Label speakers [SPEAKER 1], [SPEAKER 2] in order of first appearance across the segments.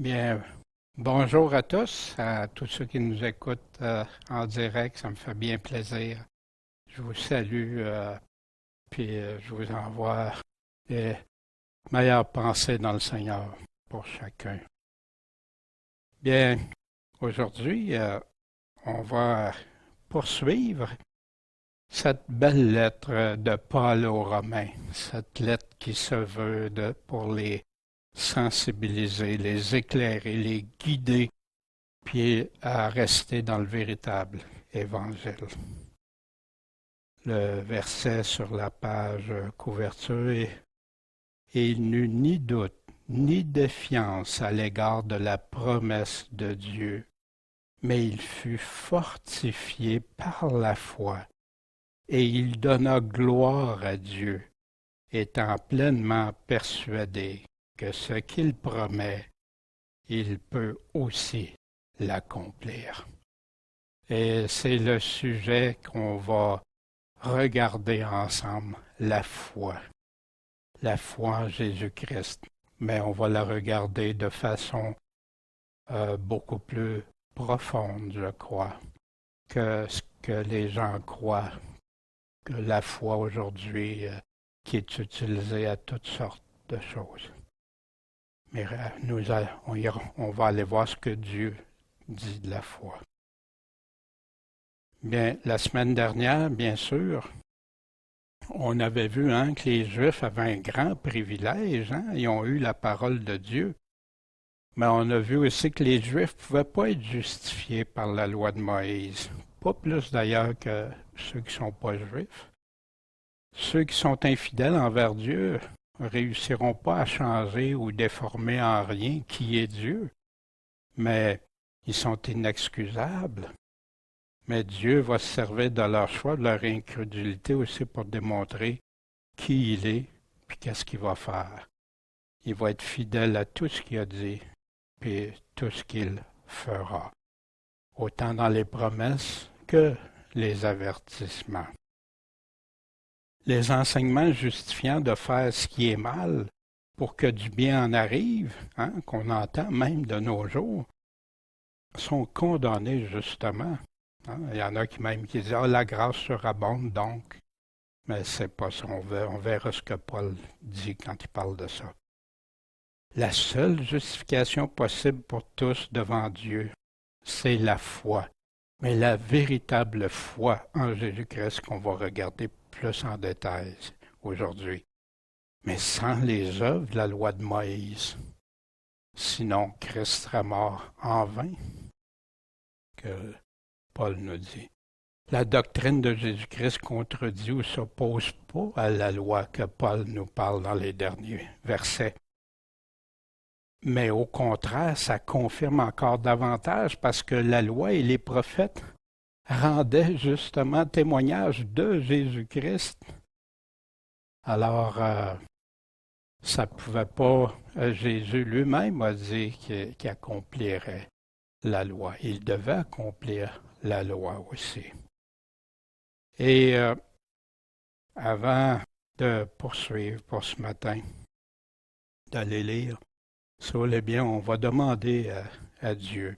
[SPEAKER 1] Bien, bonjour à tous ceux qui nous écoutent en direct, ça me fait bien plaisir. Je vous salue, je vous envoie les meilleures pensées dans le Seigneur pour chacun. Bien, aujourd'hui, on va poursuivre cette belle lettre de Paul aux Romains, cette lettre qui se veut pour les sensibiliser, les éclairer, les guider, puis à rester dans le véritable évangile. Le verset sur la page couverture est il n'eut ni doute, ni défiance à l'égard de la promesse de Dieu, mais il fut fortifié par la foi, et il donna gloire à Dieu, étant pleinement persuadé que ce qu'il promet, il peut aussi l'accomplir. Et c'est le sujet qu'on va regarder ensemble, la foi. La foi en Jésus-Christ. Mais on va la regarder de façon beaucoup plus profonde, je crois, que ce que les gens croient, que la foi aujourd'hui qui est utilisée à toutes sortes de choses. Mais on va aller voir ce que Dieu dit de la foi. Bien, la semaine dernière, bien sûr, on avait vu que les Juifs avaient un grand privilège, ils ont eu la parole de Dieu. Mais on a vu aussi que les Juifs ne pouvaient pas être justifiés par la loi de Moïse. Pas plus d'ailleurs que ceux qui ne sont pas juifs. Ceux qui sont infidèles envers Dieu ne réussiront pas à changer ou déformer en rien qui est Dieu. Mais ils sont inexcusables. Mais Dieu va se servir de leur choix, de leur incrédulité aussi pour démontrer qui il est puis qu'est-ce qu'il va faire. Il va être fidèle à tout ce qu'il a dit puis tout ce qu'il fera, autant dans les promesses que les avertissements. Les enseignements justifiant de faire ce qui est mal pour que du bien en arrive, qu'on entend même de nos jours, sont condamnés justement. Il y en a qui même qui disent « Ah, la grâce surabonde donc ». Mais c'est pas ça. On verra ce que Paul dit quand il parle de ça. La seule justification possible pour tous devant Dieu, c'est la foi. Mais la véritable foi en Jésus-Christ qu'on va regarder plus en détail aujourd'hui. Mais sans les œuvres de la loi de Moïse. Sinon, Christ sera mort en vain, que Paul nous dit. La doctrine de Jésus-Christ contredit ou s'oppose pas à la loi que Paul nous parle dans les derniers versets. Mais au contraire, ça confirme encore davantage parce que la loi et les prophètes rendaient justement témoignage de Jésus-Christ. Alors, ça ne pouvait pas, Jésus lui-même a dit qu'il accomplirait la loi. Il devait accomplir la loi aussi. Et avant de poursuivre pour ce matin, d'aller lire, si vous voulez bien, on va demander à Dieu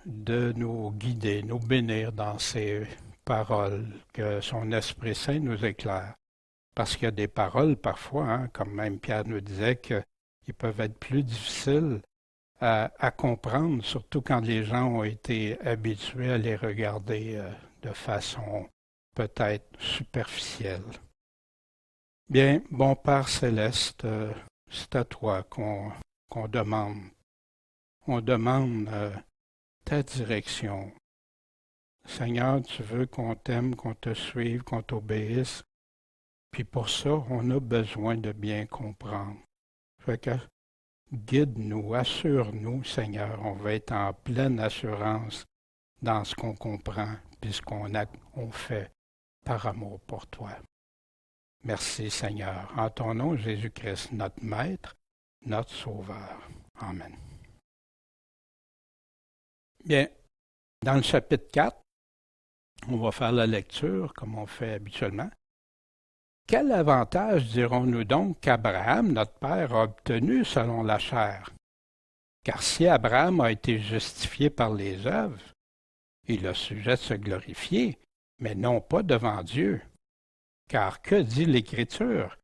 [SPEAKER 1] de nous guider, nous bénir dans ses paroles, que son Esprit Saint nous éclaire. Parce qu'il y a des paroles parfois, comme même Pierre nous disait, qu'ils peuvent être plus difficiles à comprendre, surtout quand les gens ont été habitués à les regarder de façon peut-être superficielle. Bien, bon Père céleste, c'est à toi qu'on demande. On demande ta direction. Seigneur, tu veux qu'on t'aime, qu'on te suive, qu'on t'obéisse. Puis pour ça, on a besoin de bien comprendre. Fait que guide-nous, assure-nous, Seigneur, on va être en pleine assurance dans ce qu'on comprend puis ce qu'on fait par amour pour toi. Merci, Seigneur. En ton nom, Jésus-Christ, notre Maître, notre Sauveur. Amen. Bien, dans le chapitre 4, on va faire la lecture comme on fait habituellement. Quel avantage dirons-nous donc qu'Abraham, notre père, a obtenu selon la chair? Car si Abraham a été justifié par les œuvres, il a sujet de se glorifier, mais non pas devant Dieu. Car que dit l'Écriture?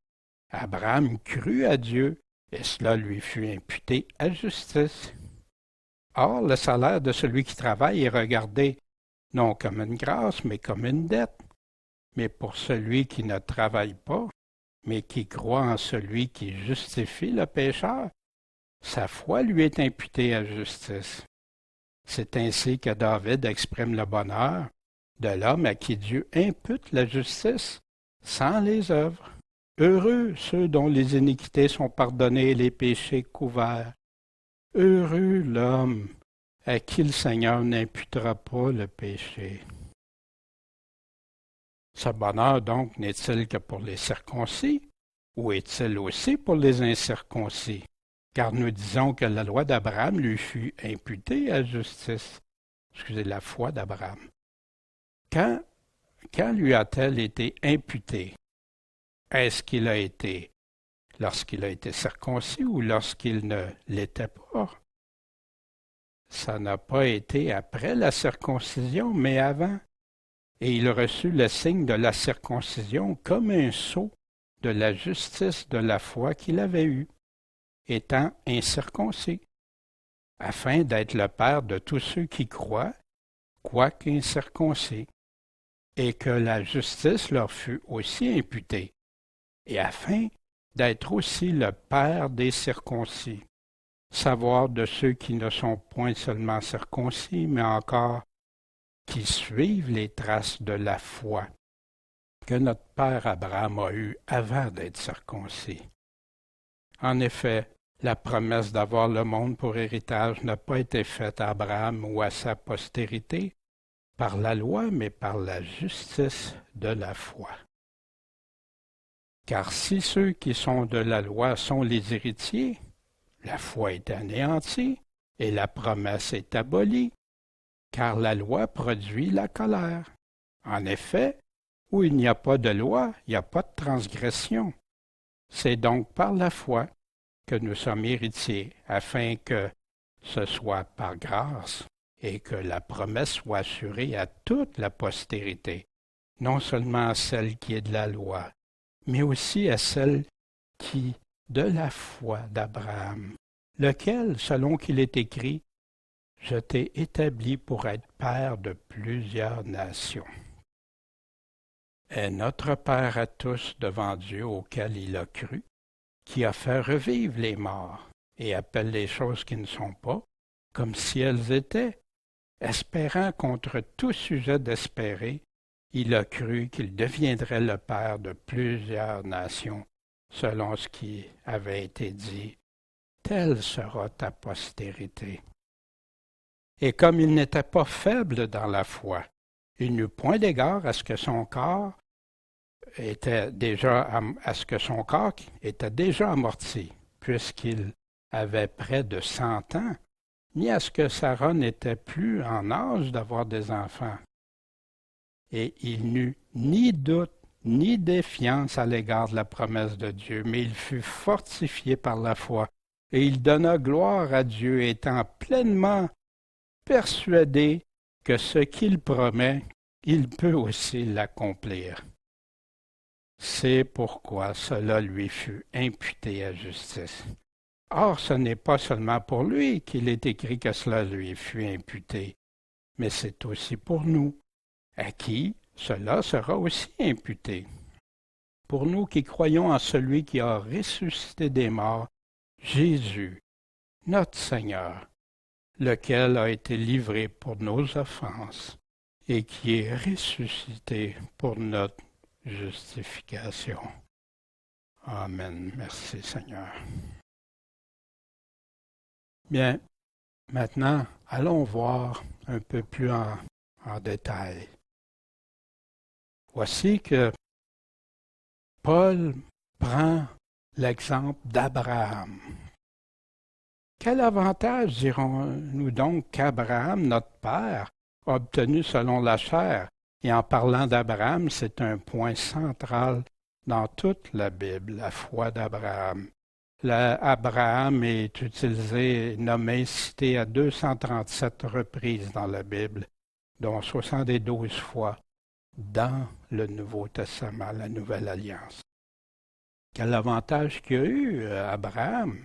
[SPEAKER 1] Abraham crut à Dieu, et cela lui fut imputé à justice. Or, le salaire de celui qui travaille est regardé non comme une grâce, mais comme une dette. Mais pour celui qui ne travaille pas, mais qui croit en celui qui justifie le pécheur, sa foi lui est imputée à justice. C'est ainsi que David exprime le bonheur de l'homme à qui Dieu impute la justice sans les œuvres. Heureux ceux dont les iniquités sont pardonnées et les péchés couverts. Heureux l'homme à qui le Seigneur n'imputera pas le péché. Ce bonheur donc n'est-il que pour les circoncis, ou est-il aussi pour les incirconcis? Car nous disons que la loi d'Abraham lui fut imputée à justice. Excusez, la foi d'Abraham. Quand lui a-t-elle été imputée? Est-ce qu'il a été lorsqu'il a été circoncis ou lorsqu'il ne l'était pas? Ça n'a pas été après la circoncision, mais avant. Et il reçut le signe de la circoncision comme un sceau de la justice de la foi qu'il avait eue, étant incirconcis, afin d'être le père de tous ceux qui croient, quoique incirconcis, et que la justice leur fut aussi imputée, et afin d'être aussi le père des circoncis, savoir de ceux qui ne sont point seulement circoncis, mais encore qui suivent les traces de la foi que notre père Abraham a eue avant d'être circoncis. En effet, la promesse d'avoir le monde pour héritage n'a pas été faite à Abraham ou à sa postérité par la loi, mais par la justice de la foi. Car si ceux qui sont de la loi sont les héritiers, la foi est anéantie et la promesse est abolie, car la loi produit la colère. En effet, où il n'y a pas de loi, il n'y a pas de transgression. C'est donc par la foi que nous sommes héritiers, afin que ce soit par grâce et que la promesse soit assurée à toute la postérité, non seulement à celle qui est de la loi, mais aussi à celle qui de la foi d'Abraham, lequel, selon qu'il est écrit, je t'ai établi pour être père de plusieurs nations. Est notre Père à tous devant Dieu auquel il a cru, qui a fait revivre les morts et appelle les choses qui ne sont pas, comme si elles étaient, espérant contre tout sujet d'espérer, il a cru qu'il deviendrait le Père de plusieurs nations, selon ce qui avait été dit, telle sera ta postérité. Et comme il n'était pas faible dans la foi, il n'eut point d'égard à ce que son corps était déjà amorti, puisqu'il avait près de 100 ans, ni à ce que Sarah n'était plus en âge d'avoir des enfants. Et il n'eut ni doute ni défiance à l'égard de la promesse de Dieu, mais il fut fortifié par la foi, et il donna gloire à Dieu, étant pleinement persuadé que ce qu'il promet, il peut aussi l'accomplir. C'est pourquoi cela lui fut imputé à justice. Or, ce n'est pas seulement pour lui qu'il est écrit que cela lui fut imputé, mais c'est aussi pour nous, à qui cela sera aussi imputé. Pour nous qui croyons en celui qui a ressuscité des morts, Jésus, notre Seigneur, lequel a été livré pour nos offenses et qui est ressuscité pour notre justification. Amen. Merci Seigneur. Bien, maintenant, allons voir un peu plus en détail. Voici que Paul prend l'exemple d'Abraham. Quel avantage dirons-nous donc qu'Abraham, notre père, a obtenu selon la chair? Et en parlant d'Abraham, c'est un point central dans toute la Bible, la foi d'Abraham. Abraham est utilisé, nommé, cité à 237 reprises dans la Bible, dont 72 fois dans le Nouveau Testament, la Nouvelle Alliance. Quel avantage qu'il y a eu, Abraham?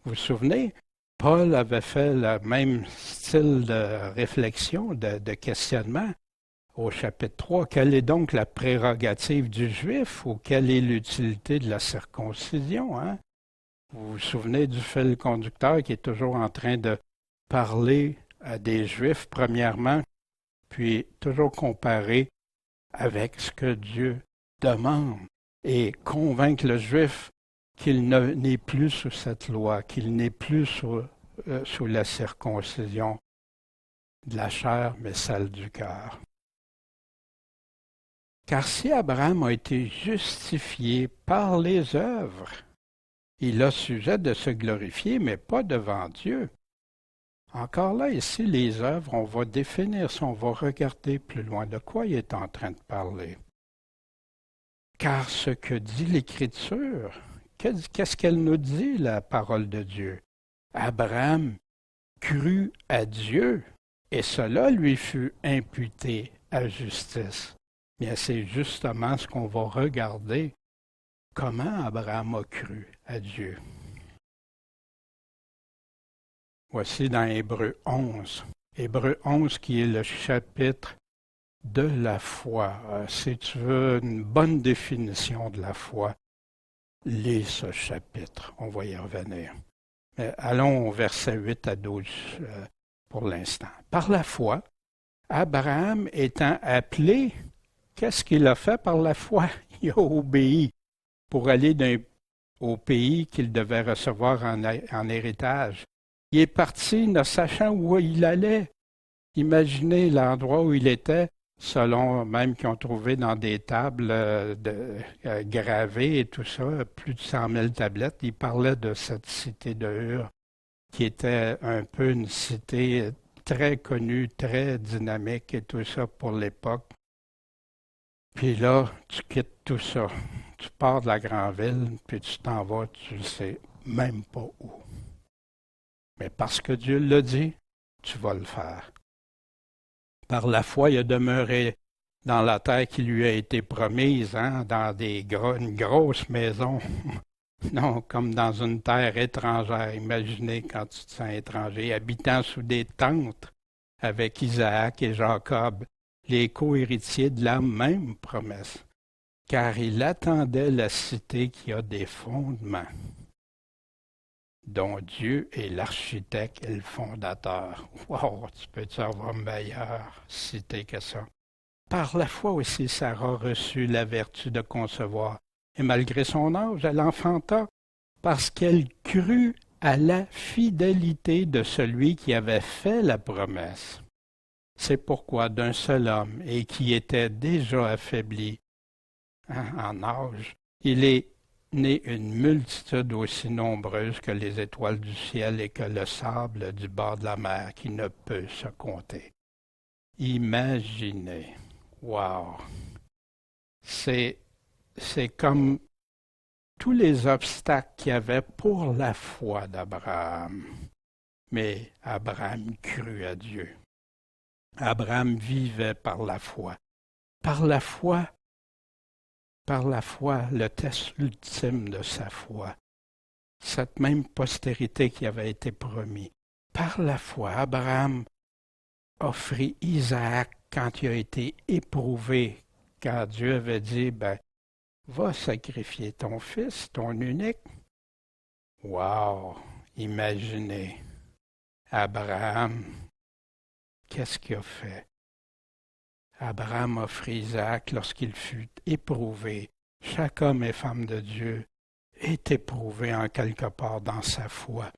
[SPEAKER 1] Vous vous souvenez, Paul avait fait le même style de réflexion, de questionnement au chapitre 3. Quelle est donc la prérogative du juif ou quelle est l'utilité de la circoncision? Hein? Vous vous souvenez du fil conducteur qui est toujours en train de parler à des juifs, premièrement, puis toujours comparer avec ce que Dieu demande et convaincre le juif qu'il n'est plus sous cette loi, qu'il n'est plus sous la circoncision de la chair, mais celle du cœur. Car si Abraham a été justifié par les œuvres, il a sujet de se glorifier, mais pas devant Dieu. Encore là, ici, les œuvres, on va définir ça, on va regarder plus loin de quoi il est en train de parler. Car ce que dit l'Écriture, qu'est-ce qu'elle nous dit, la parole de Dieu? Abraham crut à Dieu, et cela lui fut imputé à justice. Bien, c'est justement ce qu'on va regarder, comment Abraham a cru à Dieu. Voici dans Hébreux 11. Hébreux 11 qui est le chapitre de la foi. Si tu veux une bonne définition de la foi, lis ce chapitre. On va y revenir. Mais allons au verset 8 à 12 pour l'instant. Par la foi, Abraham étant appelé, qu'est-ce qu'il a fait par la foi? Il a obéi pour aller au pays qu'il devait recevoir en héritage. Il est parti ne sachant où il allait. Imaginez l'endroit où il était, selon même qu'ils ont trouvé dans des tables gravées et tout ça, plus de 100 000 tablettes. Il parlait de cette cité de Ur, qui était un peu une cité très connue, très dynamique et tout ça pour l'époque. Puis là, tu quittes tout ça. Tu pars de la grande ville, puis tu t'en vas, tu ne sais même pas où. Mais parce que Dieu l'a dit, tu vas le faire. Par la foi, il a demeuré dans la terre qui lui a été promise, hein, dans une grosse maison. Non, comme dans une terre étrangère. Imaginez quand tu te sens étranger, habitant sous des tentes avec Isaac et Jacob, les co-héritiers de la même promesse. Car il attendait la cité qui a des fondements, dont Dieu est l'architecte et le fondateur. Wow, tu peux-tu avoir meilleure cité que ça? Par la foi aussi, Sarah reçut la vertu de concevoir, et malgré son âge, elle enfanta, parce qu'elle crut à la fidélité de celui qui avait fait la promesse. C'est pourquoi d'un seul homme, et qui était déjà affaibli en âge, il est né une multitude aussi nombreuse que les étoiles du ciel et que le sable du bord de la mer qui ne peut se compter. Imaginez, wow! C'est comme tous les obstacles qu'il y avait pour la foi d'Abraham. Mais Abraham crut à Dieu. Abraham vivait par la foi. Par la foi, le test ultime de sa foi, cette même postérité qui avait été promise. Par la foi, Abraham offrit Isaac quand il a été éprouvé, quand Dieu avait dit, va sacrifier ton fils, ton unique. Wow! Imaginez, Abraham, qu'est-ce qu'il a fait? Abraham offrit Isaac lorsqu'il fut éprouvé. Chaque homme et femme de Dieu est éprouvé en quelque part dans sa foi.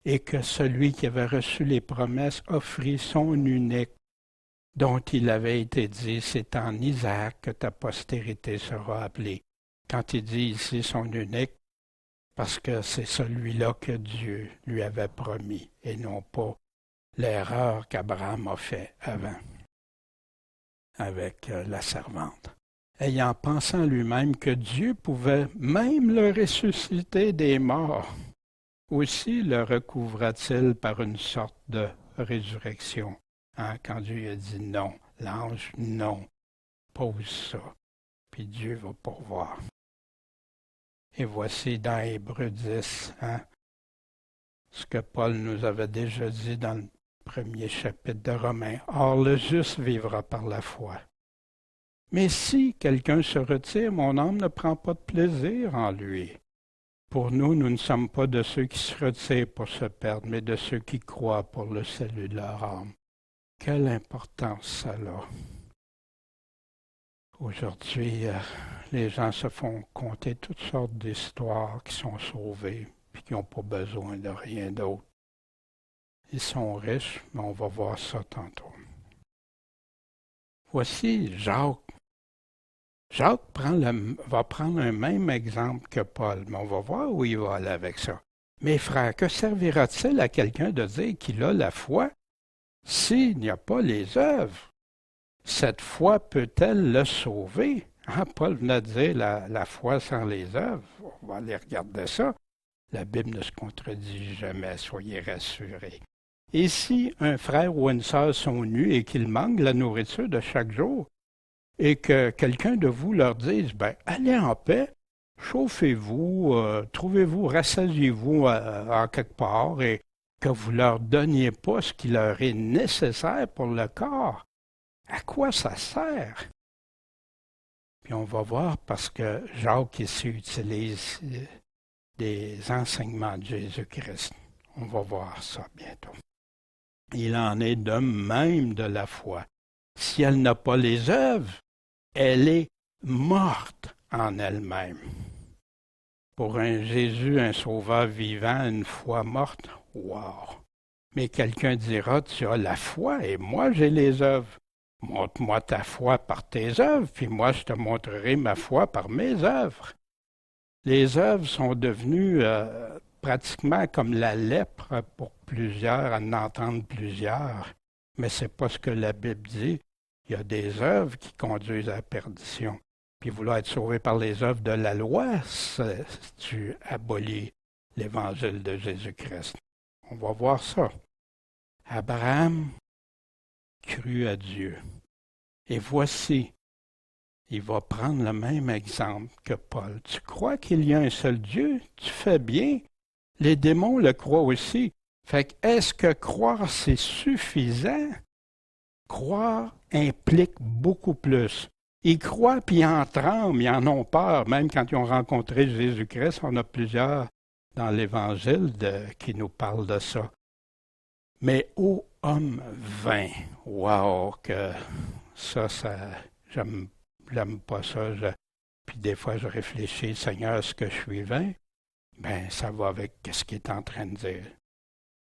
[SPEAKER 1] Et que celui qui avait reçu les promesses offrit son unique, dont il avait été dit, c'est en Isaac que ta postérité sera appelée. Quand il dit ici son unique, parce que c'est celui-là que Dieu lui avait promis, et non pas l'erreur qu'Abraham a fait avant avec la servante. ayant pensé en lui-même que Dieu pouvait même le ressusciter des morts, aussi le recouvra-t-il par une sorte de résurrection. Hein, quand Dieu a dit non, l'ange, non, pose ça, puis Dieu va pourvoir. Et voici dans Hébreux 10, hein, ce que Paul nous avait déjà dit dans le premier chapitre de Romains. Or, le juste vivra par la foi. Mais si quelqu'un se retire, mon âme ne prend pas de plaisir en lui. Pour nous, nous ne sommes pas de ceux qui se retirent pour se perdre, mais de ceux qui croient pour le salut de leur âme. Quelle importance ça a! Aujourd'hui, les gens se font conter toutes sortes d'histoires qui sont sauvées et qui n'ont pas besoin de rien d'autre. Ils sont riches, mais on va voir ça tantôt. Voici Jacques. Jacques va prendre un même exemple que Paul, mais on va voir où il va aller avec ça. Mes frères, que servira-t-il à quelqu'un de dire qu'il a la foi s'il n'y a pas les œuvres? Cette foi peut-elle le sauver? Hein, Paul venait de dire la foi sans les œuvres. On va aller regarder ça. La Bible ne se contredit jamais, soyez rassurés. Et si un frère ou une sœur sont nus et qu'ils manquent la nourriture de chaque jour, et que quelqu'un de vous leur dise, allez en paix, chauffez-vous, trouvez-vous, rassasiez-vous en quelque part, et que vous ne leur donniez pas ce qui leur est nécessaire pour le corps, à quoi ça sert? Puis on va voir parce que Jacques ici utilise des enseignements de Jésus-Christ. On va voir ça bientôt. Il en est de même de la foi. Si elle n'a pas les œuvres, elle est morte en elle-même. Pour un Jésus, un sauveur vivant, une foi morte, wow! Mais quelqu'un dira, tu as la foi et moi j'ai les œuvres. Montre-moi ta foi par tes œuvres, puis moi je te montrerai ma foi par mes œuvres. Les œuvres sont devenues pratiquement comme la lèpre pour plusieurs, à en entendre plusieurs. Mais ce n'est pas ce que la Bible dit. Il y a des œuvres qui conduisent à la perdition. Puis vouloir être sauvé par les œuvres de la loi, tu abolis l'évangile de Jésus-Christ. On va voir ça. Abraham crut à Dieu. Et voici, il va prendre le même exemple que Paul. Tu crois qu'il y a un seul Dieu? Tu fais bien. Les démons le croient aussi. Fait que est-ce que croire, c'est suffisant? Croire implique beaucoup plus. Ils croient puis ils en tremblent, ils en ont peur. Même quand ils ont rencontré Jésus-Christ, on a plusieurs dans l'Évangile qui nous parlent de ça. Mais ô homme vain, wow, que ça j'aime pas ça. Puis des fois, je réfléchis, Seigneur, est-ce que je suis vain? Ça va avec ce qu'il est en train de dire.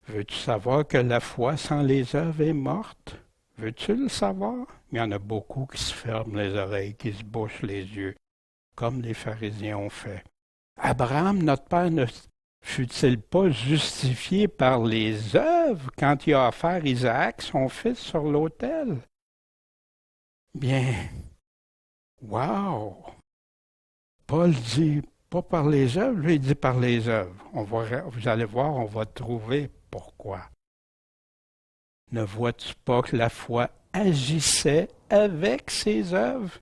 [SPEAKER 1] Veux-tu savoir que la foi sans les œuvres est morte? Veux-tu le savoir? Il y en a beaucoup qui se ferment les oreilles, qui se bouchent les yeux, comme les pharisiens ont fait. Abraham, notre père, ne fut-il pas justifié par les œuvres quand il a offert Isaac, son fils, sur l'autel? Bien, wow! Paul dit pas par les œuvres, lui il dit par les œuvres. Vous allez voir, on va trouver pourquoi. Ne vois-tu pas que la foi agissait avec ses œuvres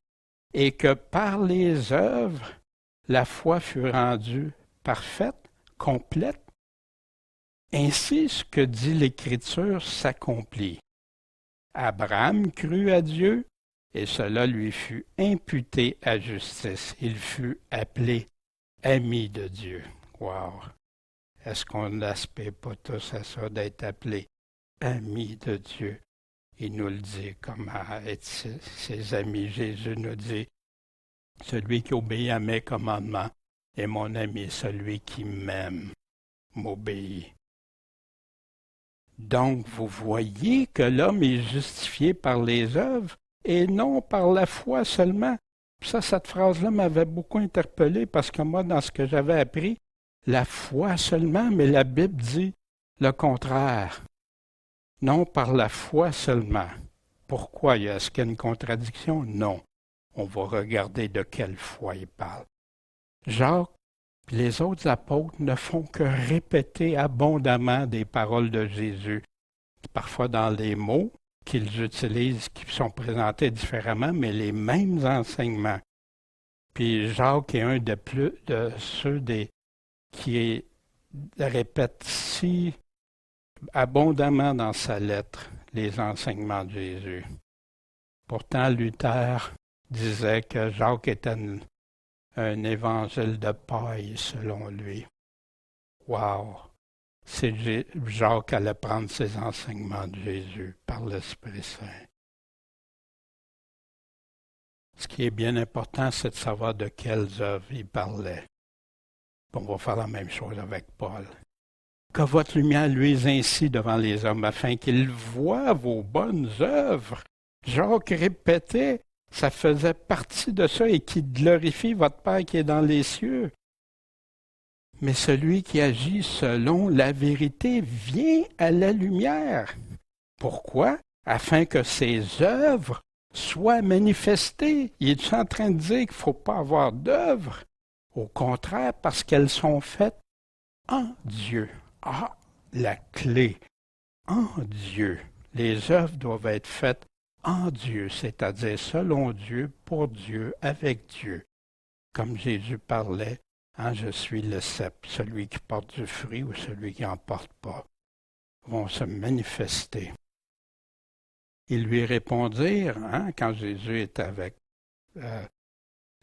[SPEAKER 1] et que par les œuvres, la foi fut rendue parfaite, complète? Ainsi, ce que dit l'Écriture s'accomplit. Abraham crut à Dieu et cela lui fut imputé à justice. Il fut appelé ami de Dieu. Wow! Est-ce qu'on n'aspire pas tous à ça, d'être appelé ami de Dieu? Il nous le dit comment être ses amis. Jésus nous dit, celui qui obéit à mes commandements est mon ami, celui qui m'aime m'obéit. Donc, vous voyez que l'homme est justifié par les œuvres et non par la foi seulement. Ça, cette phrase-là m'avait beaucoup interpellé parce que moi, dans ce que j'avais appris, la foi seulement, mais la Bible dit le contraire. Non par la foi seulement. Pourquoi? Est-ce qu'il y a une contradiction? Non. on va regarder de quelle foi il parle. Jacques et les autres apôtres ne font que répéter abondamment des paroles de Jésus, parfois dans les mots qu'ils utilisent, qui sont présentés différemment, mais les mêmes enseignements. Puis Jacques est un de ceux qui répète si abondamment dans sa lettre les enseignements de Jésus. Pourtant, Luther disait que Jacques était un évangile de paille, selon lui. Wow! C'est Jacques allait prendre ses enseignements de Jésus par l'Esprit Saint. Ce qui est bien important, c'est de savoir de quelles œuvres il parlait. On va faire la même chose avec Paul. Que votre lumière luise ainsi devant les hommes, afin qu'ils voient vos bonnes œuvres. Jacques répétait, ça faisait partie de ça, et qui glorifie votre Père qui est dans les cieux. Mais celui qui agit selon la vérité vient à la lumière. Pourquoi? Afin que ses œuvres soient manifestées. Il est en train de dire qu'il ne faut pas avoir d'œuvres. Au contraire, parce qu'elles sont faites en Dieu. Ah, la clé, en Dieu. Les œuvres doivent être faites en Dieu, c'est-à-dire selon Dieu, pour Dieu, avec Dieu. Comme Jésus parlait, hein, je suis le cep, celui qui porte du fruit ou celui qui n'en porte pas, vont se manifester. Ils lui répondirent, hein, quand Jésus était avec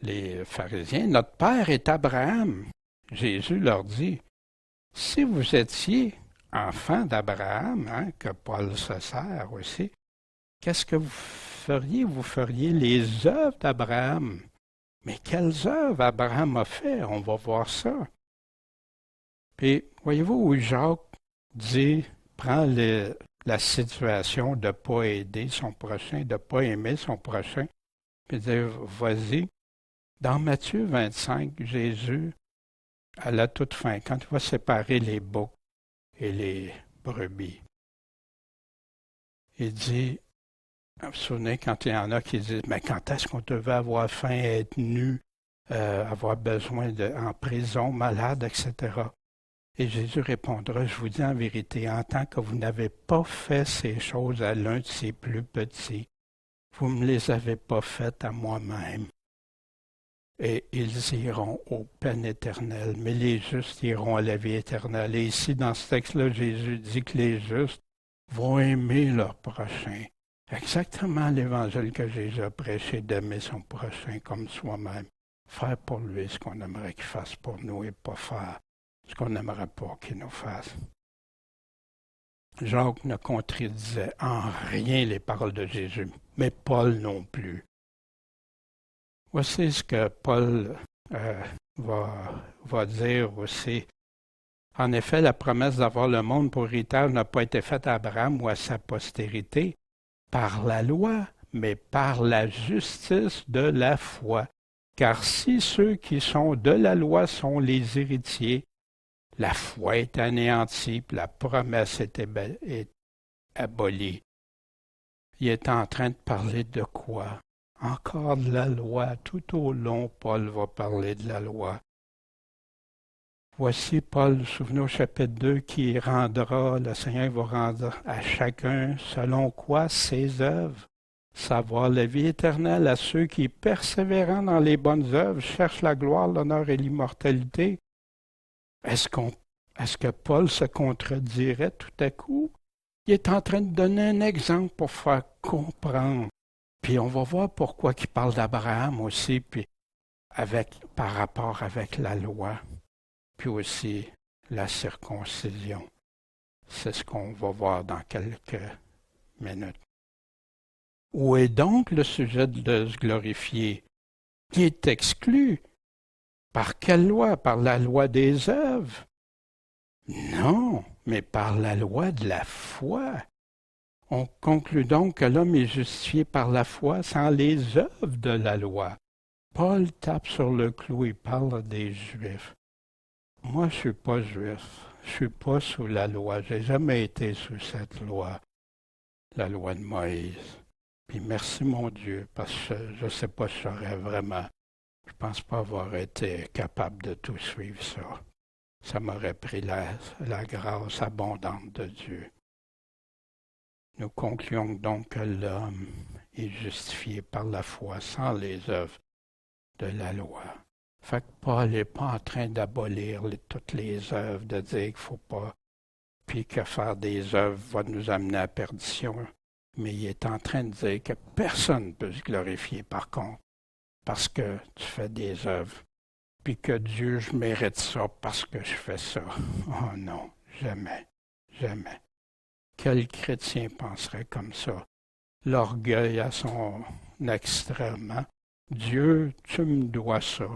[SPEAKER 1] les pharisiens, notre Père est Abraham. Jésus leur dit, si vous étiez enfant d'Abraham, hein, que Paul se sert aussi, qu'est-ce que vous feriez? Vous feriez les œuvres d'Abraham. Mais quelles œuvres Abraham a fait? On va voir ça. Puis, voyez-vous où Jacques dit, prend la situation de ne pas aider son prochain, de ne pas aimer son prochain, puis dit, vas-y. Dans Matthieu 25, Jésus, à la toute fin, quand il va séparer les boucs et les brebis, il dit, vous vous souvenez, quand il y en a qui disent, mais quand est-ce qu'on devait avoir faim, être nu, avoir besoin en prison, malade, etc. Et Jésus répondra, je vous dis en vérité, en tant que vous n'avez pas fait ces choses à l'un de ses plus petits, vous ne me les avez pas faites à moi-même. Et ils iront aux peines éternelles, mais les justes iront à la vie éternelle. Et ici, dans ce texte-là, Jésus dit que les justes vont aimer leur prochain. Exactement l'évangile que Jésus a prêché, d'aimer son prochain comme soi-même. Faire pour lui ce qu'on aimerait qu'il fasse pour nous et pas faire ce qu'on n'aimerait pas qu'il nous fasse. Jacques ne contredisait en rien les paroles de Jésus, mais Paul non plus. Voici ce que Paul va dire aussi. En effet, la promesse d'avoir le monde pour héritage n'a pas été faite à Abraham ou à sa postérité par la loi, mais par la justice de la foi. Car si ceux qui sont de la loi sont les héritiers, la foi est anéantie, puis la promesse est abolie. Il est en train de parler de quoi? Encore de la loi. Tout au long, Paul va parler de la loi. Voici Paul, souvenez au chapitre 2, qui rendra, le Seigneur va rendre à chacun, selon quoi, ses œuvres. Savoir la vie éternelle à ceux qui, persévérant dans les bonnes œuvres, cherchent la gloire, l'honneur et l'immortalité. Est-ce que Paul se contredirait tout à coup? Il est en train de donner un exemple pour faire comprendre. Puis on va voir pourquoi il parle d'Abraham aussi, puis par rapport avec la loi, puis aussi la circoncision. C'est ce qu'on va voir dans quelques minutes. Où est donc le sujet de se glorifier? Qui est exclu? Par quelle loi? Par la loi des œuvres? Non, mais par la loi de la foi. On conclut donc que l'homme est justifié par la foi sans les œuvres de la loi. Paul tape sur le clou et parle des Juifs. Moi, je ne suis pas juif. Je ne suis pas sous la loi. Je n'ai jamais été sous cette loi, la loi de Moïse. Puis merci mon Dieu, parce que je ne sais pas si j'aurais vraiment, je pense pas avoir été capable de tout suivre ça. Ça m'aurait pris la grâce abondante de Dieu. Nous concluons donc que l'homme est justifié par la foi sans les œuvres de la loi. Fait que Paul n'est pas en train d'abolir toutes les œuvres, de dire qu'il ne faut pas, puis que faire des œuvres va nous amener à la perdition. Mais il est en train de dire que personne ne peut se glorifier par contre, parce que tu fais des œuvres, puis que Dieu, je mérite ça parce que je fais ça. Oh non, jamais, jamais. Quel chrétien penserait comme ça? L'orgueil à son extrême. Dieu, tu me dois ça.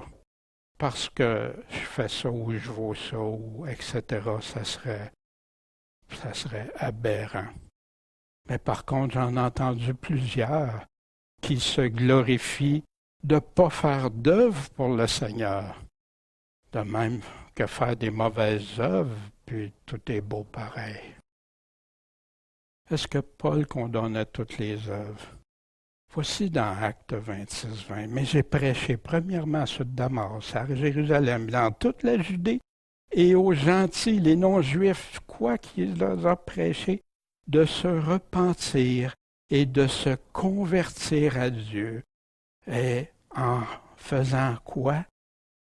[SPEAKER 1] Parce que je fais ça ou je vaux ça, ou etc., ça serait aberrant. Mais par contre, j'en ai entendu plusieurs qui se glorifient de ne pas faire d'œuvre pour le Seigneur. De même que faire des mauvaises œuvres, puis tout est beau pareil. Est-ce que Paul condamnait toutes les œuvres? Voici dans Actes 26-20. Mais j'ai prêché premièrement à ceux de Damas, à Jérusalem, dans toute la Judée, et aux gentils, les non-juifs, quoi qu'il leur a prêché, de se repentir et de se convertir à Dieu. Et en faisant quoi?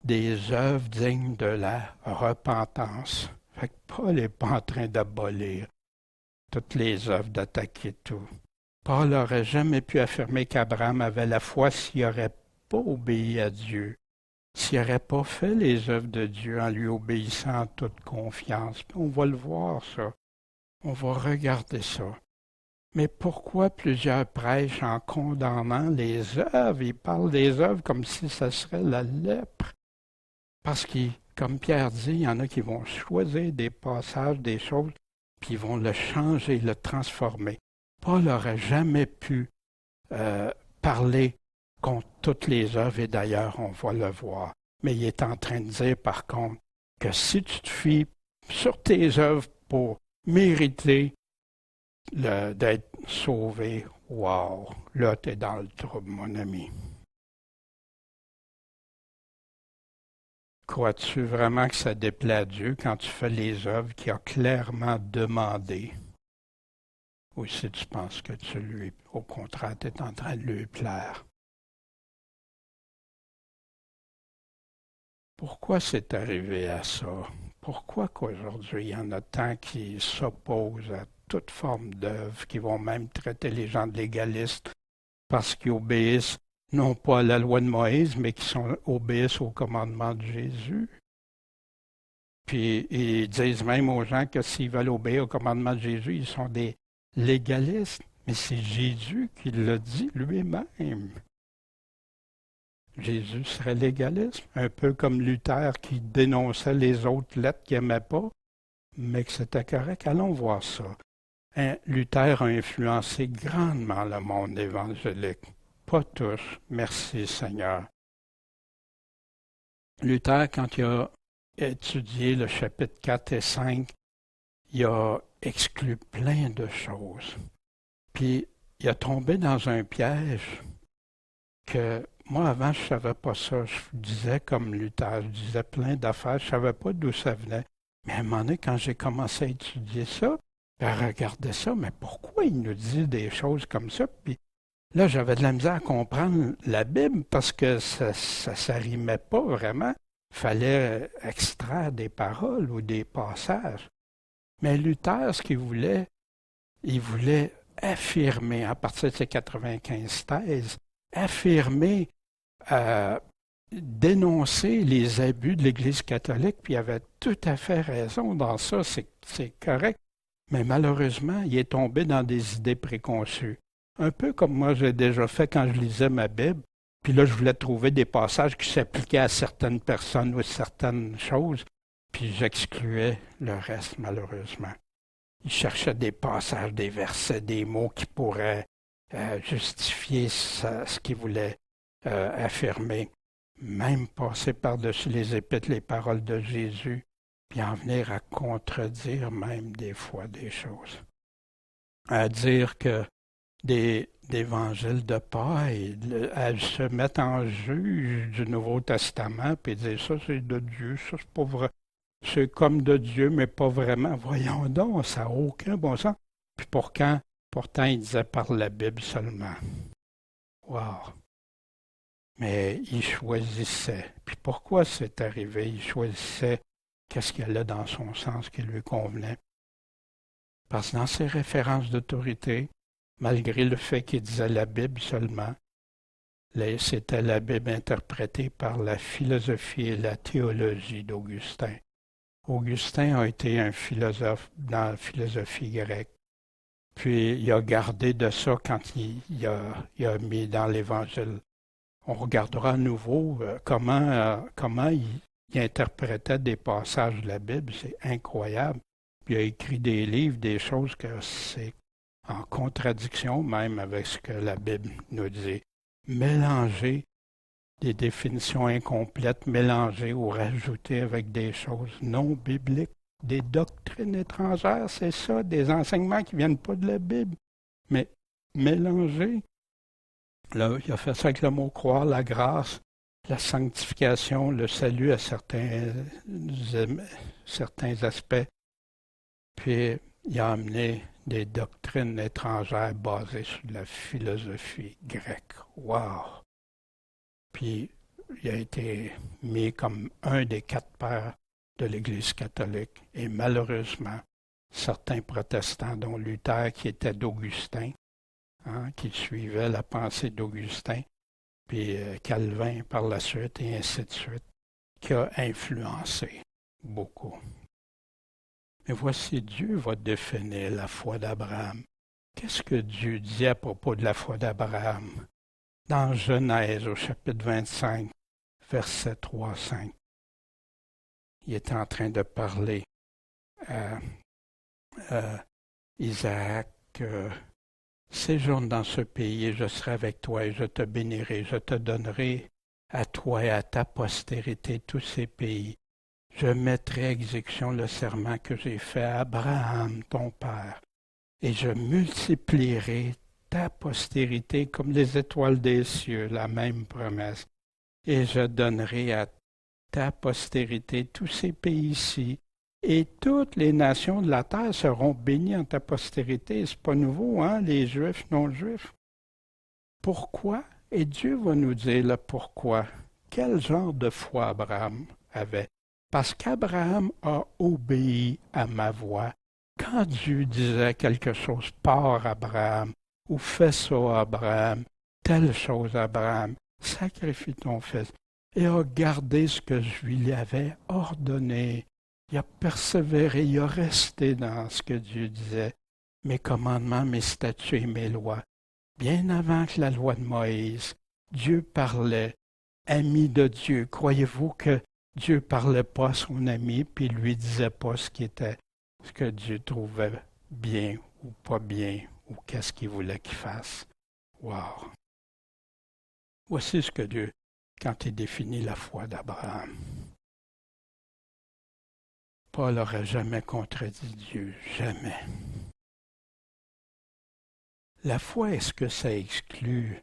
[SPEAKER 1] Des œuvres dignes de la repentance. Fait que Paul n'est pas en train d'abolir toutes les œuvres, d'attaquer tout. Paul n'aurait jamais pu affirmer qu'Abraham avait la foi s'il n'aurait pas obéi à Dieu, s'il n'aurait pas fait les œuvres de Dieu en lui obéissant en toute confiance. Puis on va le voir, ça. On va regarder ça. Mais pourquoi plusieurs prêchent en condamnant les œuvres? Ils parlent des œuvres comme si ça serait la lèpre. Parce que, comme Pierre dit, il y en a qui vont choisir des passages, des choses, puis ils vont le changer, le transformer. Paul n'aurait jamais pu parler contre toutes les œuvres, et d'ailleurs, on va le voir. Mais il est en train de dire, par contre, que si tu te fies sur tes œuvres pour mériter d'être sauvé, wow, là, tu es dans le trouble, mon ami. Crois-tu vraiment que ça déplaît à Dieu quand tu fais les œuvres qu'il a clairement demandées? Ou si tu penses que au contraire, tu es en train de lui plaire? Pourquoi c'est arrivé à ça? Pourquoi qu'aujourd'hui, il y en a tant qui s'opposent à toute forme d'œuvre, qui vont même traiter les gens de légalistes parce qu'ils obéissent non pas à la loi de Moïse, mais qui obéissent au commandement de Jésus. Puis ils disent même aux gens que s'ils veulent obéir au commandement de Jésus, ils sont des légalistes. Mais c'est Jésus qui l'a dit lui-même. Jésus serait légaliste, un peu comme Luther qui dénonçait les autres lettres qu'il n'aimait pas, mais que c'était correct. Allons voir ça. Luther a influencé grandement le monde évangélique. Pas tous, merci Seigneur. Luther, quand il a étudié le chapitre 4 et 5, il a exclu plein de choses. Puis, il a tombé dans un piège que moi, avant, je ne savais pas ça. Je disais comme Luther, je disais plein d'affaires, je ne savais pas d'où ça venait. Mais à un moment donné, quand j'ai commencé à étudier ça, à regarder ça, mais pourquoi il nous dit des choses comme ça? Puis là, j'avais de la misère à comprendre la Bible parce que ça ne s'arrimait pas vraiment. Il fallait extraire des paroles ou des passages. Mais Luther, ce qu'il voulait, il voulait affirmer, à partir de ses 95 thèses, affirmer, dénoncer les abus de l'Église catholique, puis il avait tout à fait raison dans ça, c'est correct. Mais malheureusement, il est tombé dans des idées préconçues. Un peu comme moi j'ai déjà fait quand je lisais ma Bible, puis là je voulais trouver des passages qui s'appliquaient à certaines personnes ou certaines choses, puis j'excluais le reste malheureusement. Il cherchait des passages, des versets, des mots qui pourraient justifier ce qu'il voulait affirmer, même passer par-dessus les épîtres, les paroles de Jésus, puis en venir à contredire même des fois des choses. À dire que d'évangile de paille. Elles se mettent en juge du Nouveau Testament, puis disent ça c'est de Dieu, ça c'est pas vrai. C'est comme de Dieu, mais pas vraiment. Voyons donc, ça n'a aucun bon sens. Puis pourtant, il disait par la Bible seulement. Wow! Mais il choisissait. Puis pourquoi c'est arrivé? Il choisissait qu'est-ce qu'il allait dans son sens qui lui convenait. Parce que dans ses références d'autorité, malgré le fait qu'il disait la Bible seulement, c'était la Bible interprétée par la philosophie et la théologie d'Augustin. Augustin a été un philosophe dans la philosophie grecque. Puis il a gardé de ça quand il a mis dans l'Évangile. On regardera à nouveau comment il interprétait des passages de la Bible. C'est incroyable. Puis il a écrit des livres, des choses que c'est en contradiction même avec ce que la Bible nous dit. Mélanger des définitions incomplètes, mélanger ou rajouter avec des choses non bibliques, des doctrines étrangères, c'est ça, des enseignements qui ne viennent pas de la Bible, mais mélanger. Là, il a fait ça avec le mot croire, la grâce, la sanctification, le salut à certains aspects. Puis, il a amené des doctrines étrangères basées sur la philosophie grecque. Wow! Puis, il a été mis comme un des 4 pères de l'Église catholique. Et malheureusement, certains protestants, dont Luther, qui était d'Augustin, qui suivait la pensée d'Augustin, puis Calvin par la suite, et ainsi de suite, qui a influencé beaucoup. Mais voici, Dieu va définir la foi d'Abraham. Qu'est-ce que Dieu dit à propos de la foi d'Abraham? Dans Genèse, au chapitre 25, versets 3-5, il est en train de parler à Isaac, séjourne dans ce pays et je serai avec toi et je te bénirai, je te donnerai à toi et à ta postérité tous ces pays. Je mettrai à exécution le serment que j'ai fait à Abraham, ton père, et je multiplierai ta postérité comme les étoiles des cieux, la même promesse. Et je donnerai à ta postérité tous ces pays-ci, et toutes les nations de la terre seront bénies en ta postérité. C'est pas nouveau, hein, les Juifs, non-Juifs. Pourquoi? Et Dieu va nous dire le pourquoi. Quel genre de foi Abraham avait? Parce qu'Abraham a obéi à ma voix. Quand Dieu disait quelque chose, pars Abraham, ou fais ça Abraham, telle chose Abraham, sacrifie ton fils, et a gardé ce que je lui avais ordonné. Il a persévéré, il a resté dans ce que Dieu disait, mes commandements, mes statuts et mes lois. Bien avant que la loi de Moïse, Dieu parlait, ami de Dieu. Croyez-vous que Dieu parlait pas à son ami, puis lui disait pas ce que Dieu trouvait bien ou pas bien, ou qu'est-ce qu'il voulait qu'il fasse? Wow! Voici ce que Dieu, quand il définit la foi d'Abraham. Paul n'aurait jamais contredit Dieu, jamais. La foi, est-ce que ça exclut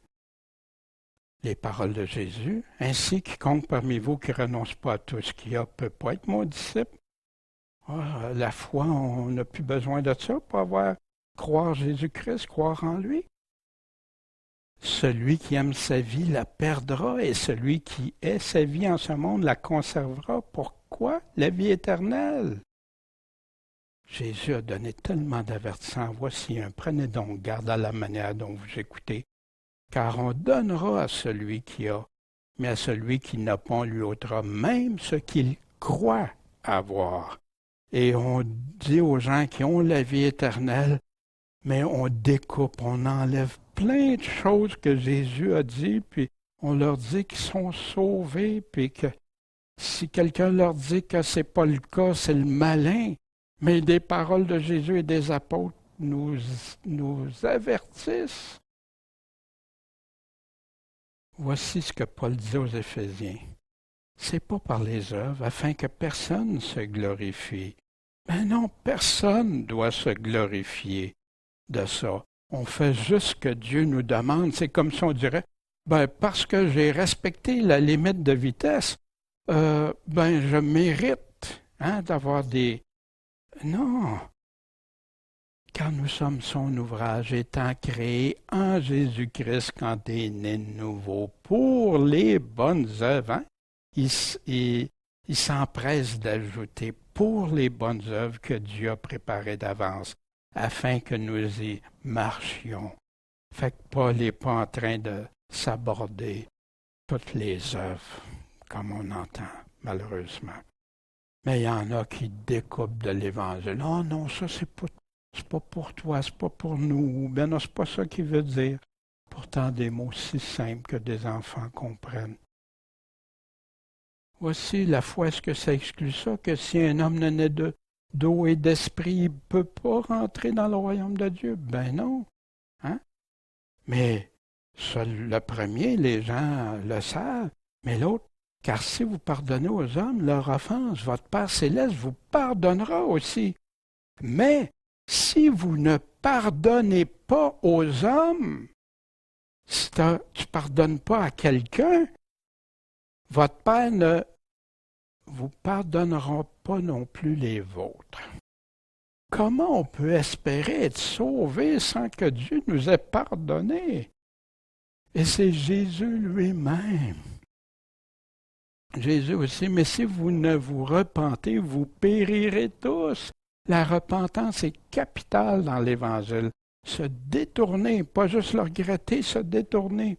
[SPEAKER 1] les paroles de Jésus? Ainsi, quiconque parmi vous qui ne renonce pas à tout ce qu'il y a peut pas être mon disciple. La foi, on n'a plus besoin de ça pour croire Jésus-Christ, croire en lui. Celui qui aime sa vie la perdra et celui qui hait sa vie en ce monde la conservera. Pourquoi? La vie éternelle. Jésus a donné tellement d'avertissements. Voici un, prenez donc garde à la manière dont vous écoutez, car on donnera à celui qui a, mais à celui qui n'a pas, on lui ôtera même ce qu'il croit avoir. Et on dit aux gens qui ont la vie éternelle, mais on découpe, on enlève plein de choses que Jésus a dit, puis on leur dit qu'ils sont sauvés, puis que si quelqu'un leur dit que c'est pas le cas, c'est le malin. Mais des paroles de Jésus et des apôtres nous avertissent. Voici ce que Paul dit aux Éphésiens. C'est pas par les œuvres, afin que personne se glorifie. Mais non, personne doit se glorifier de ça. On fait juste ce que Dieu nous demande. C'est comme si on dirait, ben, parce que j'ai respecté la limite de vitesse, ben, je mérite d'avoir des... Non, car nous sommes son ouvrage étant créé en Jésus-Christ quand il est né de nouveau pour les bonnes œuvres. Hein? Il s'empresse d'ajouter pour les bonnes œuvres que Dieu a préparées d'avance, afin que nous y marchions. Fait que Paul n'est pas en train de s'aborder toutes les œuvres, comme on entend, malheureusement. Mais il y en a qui découpent de l'Évangile. Oh non, ça c'est pas pour toi, c'est pas pour nous. Ben non, c'est pas ça qu'il veut dire. Pourtant, des mots si simples que des enfants comprennent. Voici la foi, est-ce que ça exclut ça, que si un homme ne naît d'eau et d'esprit, il ne peut pas rentrer dans le royaume de Dieu? Ben non. Hein? Mais le premier, les gens le savent, mais l'autre, car si vous pardonnez aux hommes leur offense, votre Père céleste vous pardonnera aussi. Mais si vous ne pardonnez pas aux hommes, si tu ne pardonnes pas à quelqu'un, votre Père ne vous pardonnera pas non plus les vôtres. Comment on peut espérer être sauvé sans que Dieu nous ait pardonné? Et c'est Jésus lui-même. Jésus aussi, mais si vous ne vous repentez, vous périrez tous. La repentance est capitale dans l'Évangile. Se détourner, pas juste le regretter, se détourner.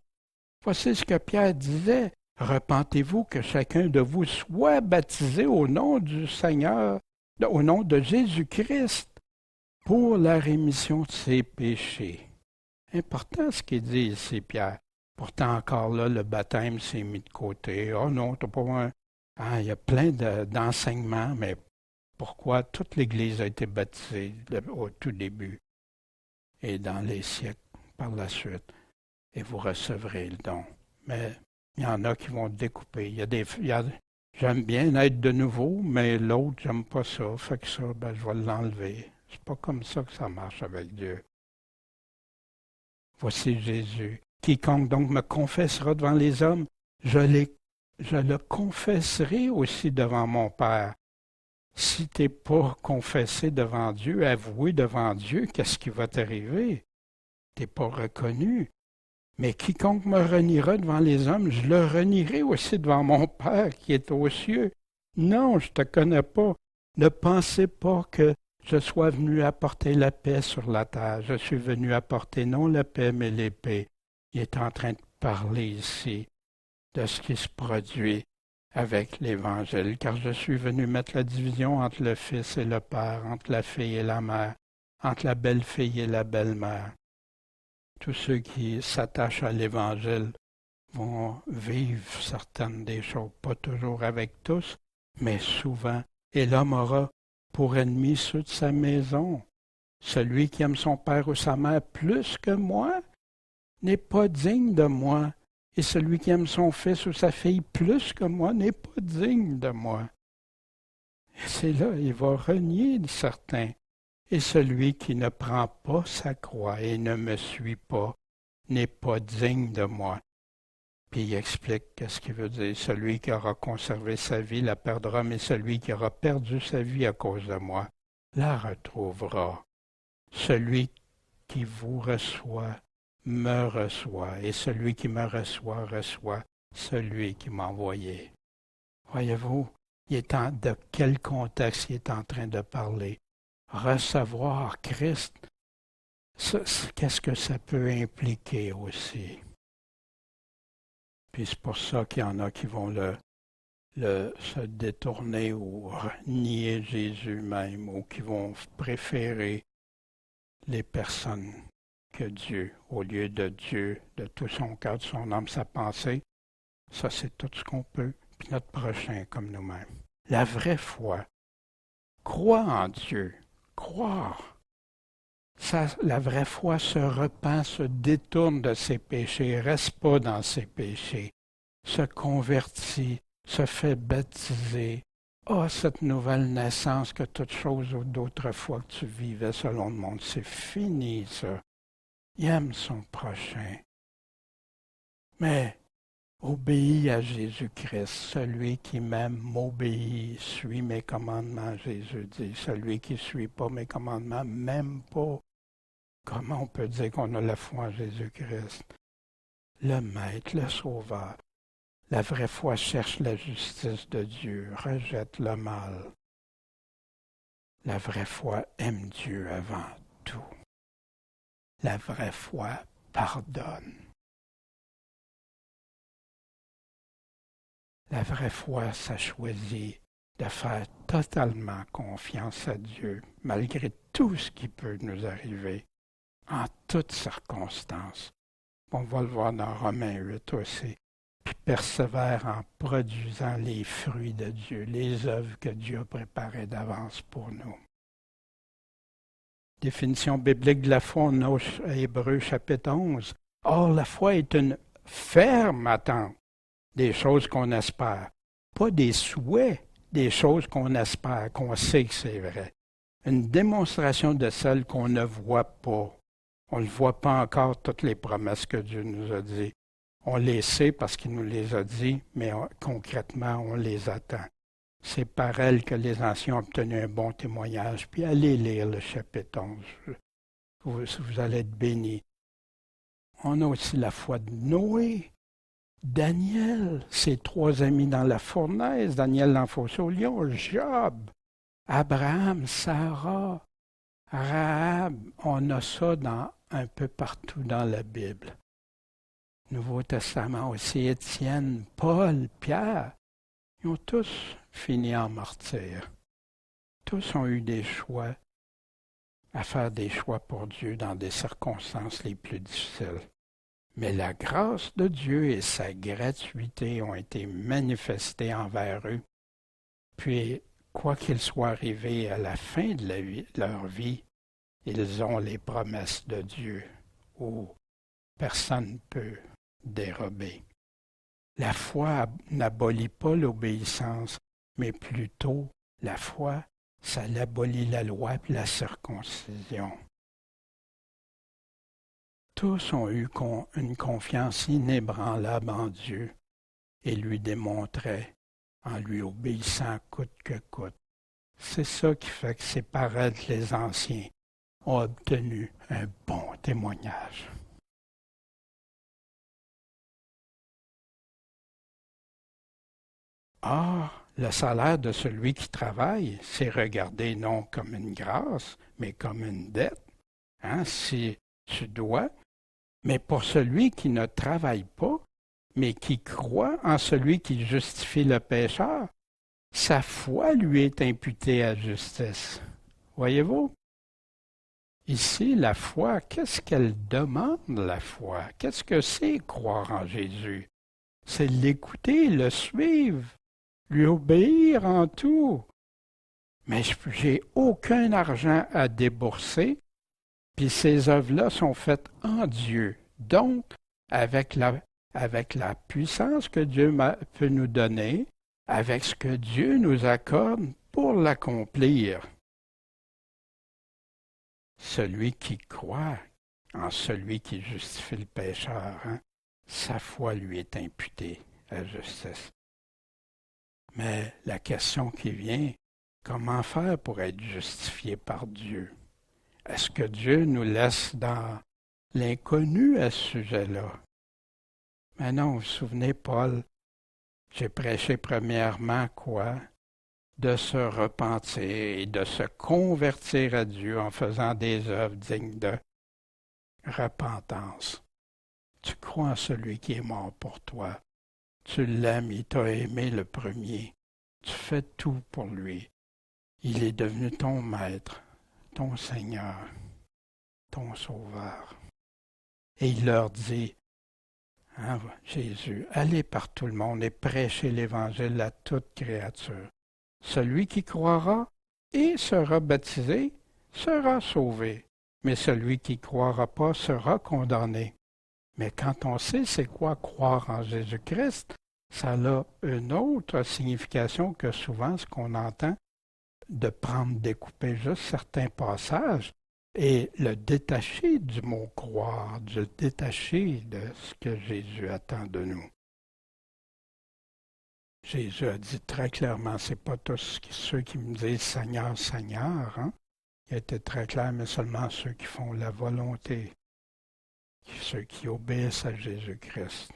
[SPEAKER 1] Voici ce que Pierre disait. Repentez-vous que chacun de vous soit baptisé au nom du Seigneur, au nom de Jésus-Christ, pour la rémission de ses péchés. Important ce qu'il dit ici, Pierre. Pourtant, encore là, le baptême s'est mis de côté. Oh non, t'as pas un... Ah, il y a plein d'enseignements, mais pourquoi toute l'Église a été baptisée au tout début et dans les siècles par la suite, et vous recevrez le don. Mais il y en a qui vont découper. J'aime bien être de nouveau, mais l'autre, j'aime pas ça. Fait que ça, ben, je vais l'enlever. C'est pas comme ça que ça marche avec Dieu. Voici Jésus. Quiconque donc me confessera devant les hommes, je le confesserai aussi devant mon Père. Si tu n'es pas confessé devant Dieu, avoué devant Dieu, qu'est-ce qui va t'arriver? Tu n'es pas reconnu. Mais quiconque me reniera devant les hommes, je le renierai aussi devant mon Père qui est aux cieux. Non, je ne te connais pas. Ne pensez pas que je sois venu apporter la paix sur la terre. Je suis venu apporter non la paix, mais l'épée. Il est en train de parler ici de ce qui se produit avec l'Évangile, car je suis venu mettre la division entre le Fils et le Père, entre la fille et la mère, entre la belle-fille et la belle-mère. Tous ceux qui s'attachent à l'Évangile vont vivre certaines des choses, pas toujours avec tous, mais souvent. Et l'homme aura pour ennemi ceux de sa maison. Celui qui aime son père ou sa mère plus que moi n'est pas digne de moi. Et celui qui aime son fils ou sa fille plus que moi n'est pas digne de moi. Et c'est là, il va renier certains. Et celui qui ne prend pas sa croix et ne me suit pas n'est pas digne de moi. Puis il explique qu'est-ce qu'il veut dire. Celui qui aura conservé sa vie la perdra, mais celui qui aura perdu sa vie à cause de moi la retrouvera. Celui qui vous reçoit me reçoit, et celui qui me reçoit reçoit celui qui m'a envoyé. Voyez-vous, de quel contexte il est en train de parler? Recevoir Christ, qu'est-ce que ça peut impliquer aussi? Puis c'est pour ça qu'il y en a qui vont se détourner ou nier Jésus même, ou qui vont préférer les personnes que Dieu, au lieu de Dieu, de tout son cœur, de son âme, sa pensée. Ça, c'est tout ce qu'on peut. Puis notre prochain comme nous-mêmes. La vraie foi. Croire en Dieu. Croire. Ça, la vraie foi se repent, se détourne de ses péchés, reste pas dans ses péchés, se convertit, se fait baptiser. Cette nouvelle naissance que toute chose d'autrefois que tu vivais selon le monde, c'est fini ça. il aime son prochain. Mais obéis à Jésus-Christ. Celui qui m'aime m'obéit, suit mes commandements, Jésus dit. Celui qui ne suit pas mes commandements m'aime pas. Comment on peut dire qu'on a la foi en Jésus-Christ? Le Maître, le Sauveur. La vraie foi cherche la justice de Dieu, rejette le mal. La vraie foi aime Dieu avant tout. La vraie foi pardonne. La vraie foi, ça choisit de faire totalement confiance à Dieu, malgré tout ce qui peut nous arriver, en toutes circonstances. On va le voir dans Romains 8 aussi. Puis persévère en produisant les fruits de Dieu, les œuvres que Dieu a préparées d'avance pour nous. Définition biblique de la foi, on a à Hébreux chapitre 11. Or, la foi est une ferme attente des choses qu'on espère, pas des souhaits, des choses qu'on espère, qu'on sait que c'est vrai. Une démonstration de celles qu'on ne voit pas. On ne voit pas encore toutes les promesses que Dieu nous a dites. On les sait parce qu'il nous les a dit, mais concrètement, on les attend. C'est par elles que les anciens ont obtenu un bon témoignage. Puis allez lire le chapitre 11. Vous allez être bénis. On a aussi la foi de Noé, Daniel, ses 3 amis dans la fournaise, Daniel dans le fossé au lion, Job, Abraham, Sarah, Rahab. On a ça un peu partout dans la Bible. Nouveau Testament aussi, Étienne, Paul, Pierre, ils ont tous fini en martyrs. Tous ont eu des choix, à faire des choix pour Dieu dans des circonstances les plus difficiles. Mais la grâce de Dieu et sa gratuité ont été manifestées envers eux. Puis, quoi qu'il soit arrivé à la fin de leur vie, ils ont les promesses de Dieu où personne ne peut dérober. La foi n'abolit pas l'obéissance, mais plutôt la foi, ça abolit la loi et la circoncision. Tous ont eu une confiance inébranlable en Dieu et lui démontraient en lui obéissant coûte que coûte. C'est ça qui fait que c'est par elles que les anciens ont obtenu un bon témoignage. Or, le salaire de celui qui travaille, c'est regardé non comme une grâce, mais comme une dette. Si tu dois, mais pour celui qui ne travaille pas, mais qui croit en celui qui justifie le pécheur, sa foi lui est imputée à justice. Voyez-vous? Ici, la foi, qu'est-ce qu'elle demande, la foi? Qu'est-ce que c'est croire en Jésus? C'est l'écouter, le suivre, lui obéir en tout. Mais j'ai aucun argent à débourser, puis ces œuvres-là sont faites en Dieu. Donc, avec la puissance que Dieu peut nous donner, avec ce que Dieu nous accorde pour l'accomplir. Celui qui croit en celui qui justifie le pécheur, sa foi lui est imputée à justice. Mais la question qui vient, comment faire pour être justifié par Dieu? Est-ce que Dieu nous laisse dans l'inconnu à ce sujet-là? Mais non, vous vous souvenez, Paul, j'ai prêché premièrement quoi? De se repentir et de se convertir à Dieu en faisant des œuvres dignes de repentance. Tu crois en celui qui est mort pour toi. Tu l'aimes, il t'a aimé le premier. Tu fais tout pour lui. Il est devenu ton maître, ton Seigneur, ton Sauveur. Et il leur dit, Jésus, allez par tout le monde et prêchez l'Évangile à toute créature. Celui qui croira et sera baptisé sera sauvé, mais celui qui ne croira pas sera condamné. Mais quand on sait c'est quoi croire en Jésus-Christ, ça a une autre signification que souvent ce qu'on entend de prendre, découper juste certains passages. et le détacher du mot croire, le détacher de ce que Jésus attend de nous. Jésus a dit très clairement, c'est pas tous ceux qui me disent Seigneur, Seigneur, hein? Il a été très clair, mais seulement ceux qui font la volonté, ceux qui obéissent à Jésus-Christ.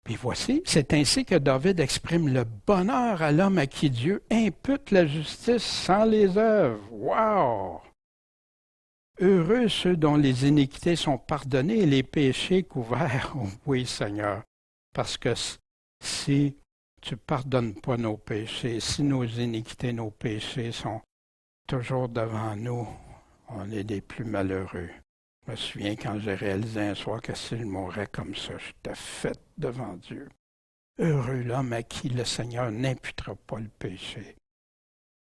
[SPEAKER 1] Puis voici, c'est ainsi que David exprime le bonheur à l'homme à qui Dieu impute la justice sans les œuvres. Wow! Heureux ceux dont les iniquités sont pardonnées et les péchés couverts. Oui, Seigneur, parce que si tu ne pardonnes pas nos péchés, si nos iniquités, nos péchés sont toujours devant nous, on est des plus malheureux. Je me souviens quand j'ai réalisé un soir que si je mourais comme ça, j'étais fait devant Dieu. Heureux l'homme à qui le Seigneur n'imputera pas le péché.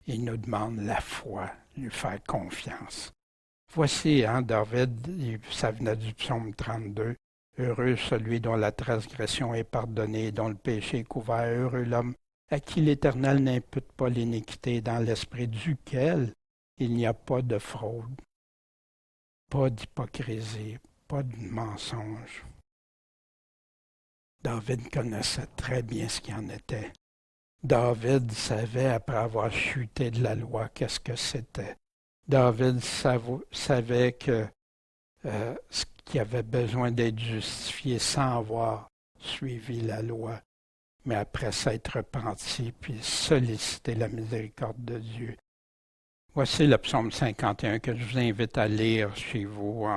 [SPEAKER 1] Il nous demande la foi, lui faire confiance. Voici, David, ça venait du psaume 32, heureux celui dont la transgression est pardonnée, dont le péché est couvert, heureux l'homme à qui l'Éternel n'impute pas l'iniquité, dans l'esprit duquel il n'y a pas de fraude, pas d'hypocrisie, pas de mensonge. David connaissait très bien ce qu'il en était. David savait, après avoir chuté de la loi, qu'est-ce que c'était. David savait que ce qui avait besoin d'être justifié sans avoir suivi la loi, mais après s'être repenti puis solliciter la miséricorde de Dieu. Voici le psaume 51 que je vous invite à lire chez vous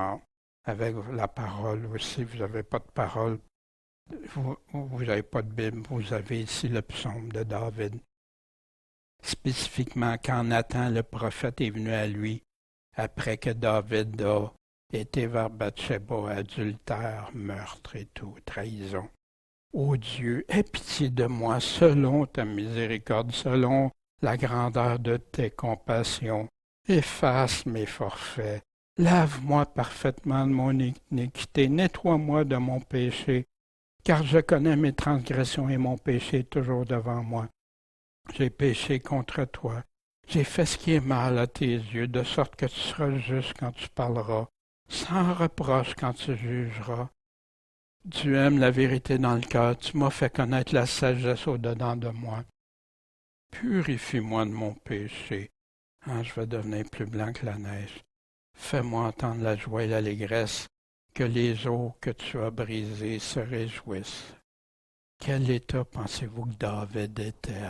[SPEAKER 1] avec la parole. Ou si vous n'avez pas de parole, vous n'avez pas de Bible, vous avez ici le psaume de David. Spécifiquement, quand Nathan le prophète est venu à lui, après que David a été vers Bathsheba, adultère, meurtre et tout, trahison. Ô Dieu, aie pitié de moi selon ta miséricorde, selon la grandeur de tes compassions. Efface mes forfaits. Lave-moi parfaitement de mon iniquité. Nettoie-moi de mon péché, car je connais mes transgressions et mon péché est toujours devant moi. J'ai péché contre toi. J'ai fait ce qui est mal à tes yeux, de sorte que tu seras juste quand tu parleras, sans reproche quand tu jugeras. Tu aimes la vérité dans le cœur, tu m'as fait connaître la sagesse au-dedans de moi. Purifie-moi de mon péché. Je vais devenir plus blanc que la neige. Fais-moi entendre la joie et l'allégresse, que les eaux que tu as brisées se réjouissent. Quel état pensez-vous que David était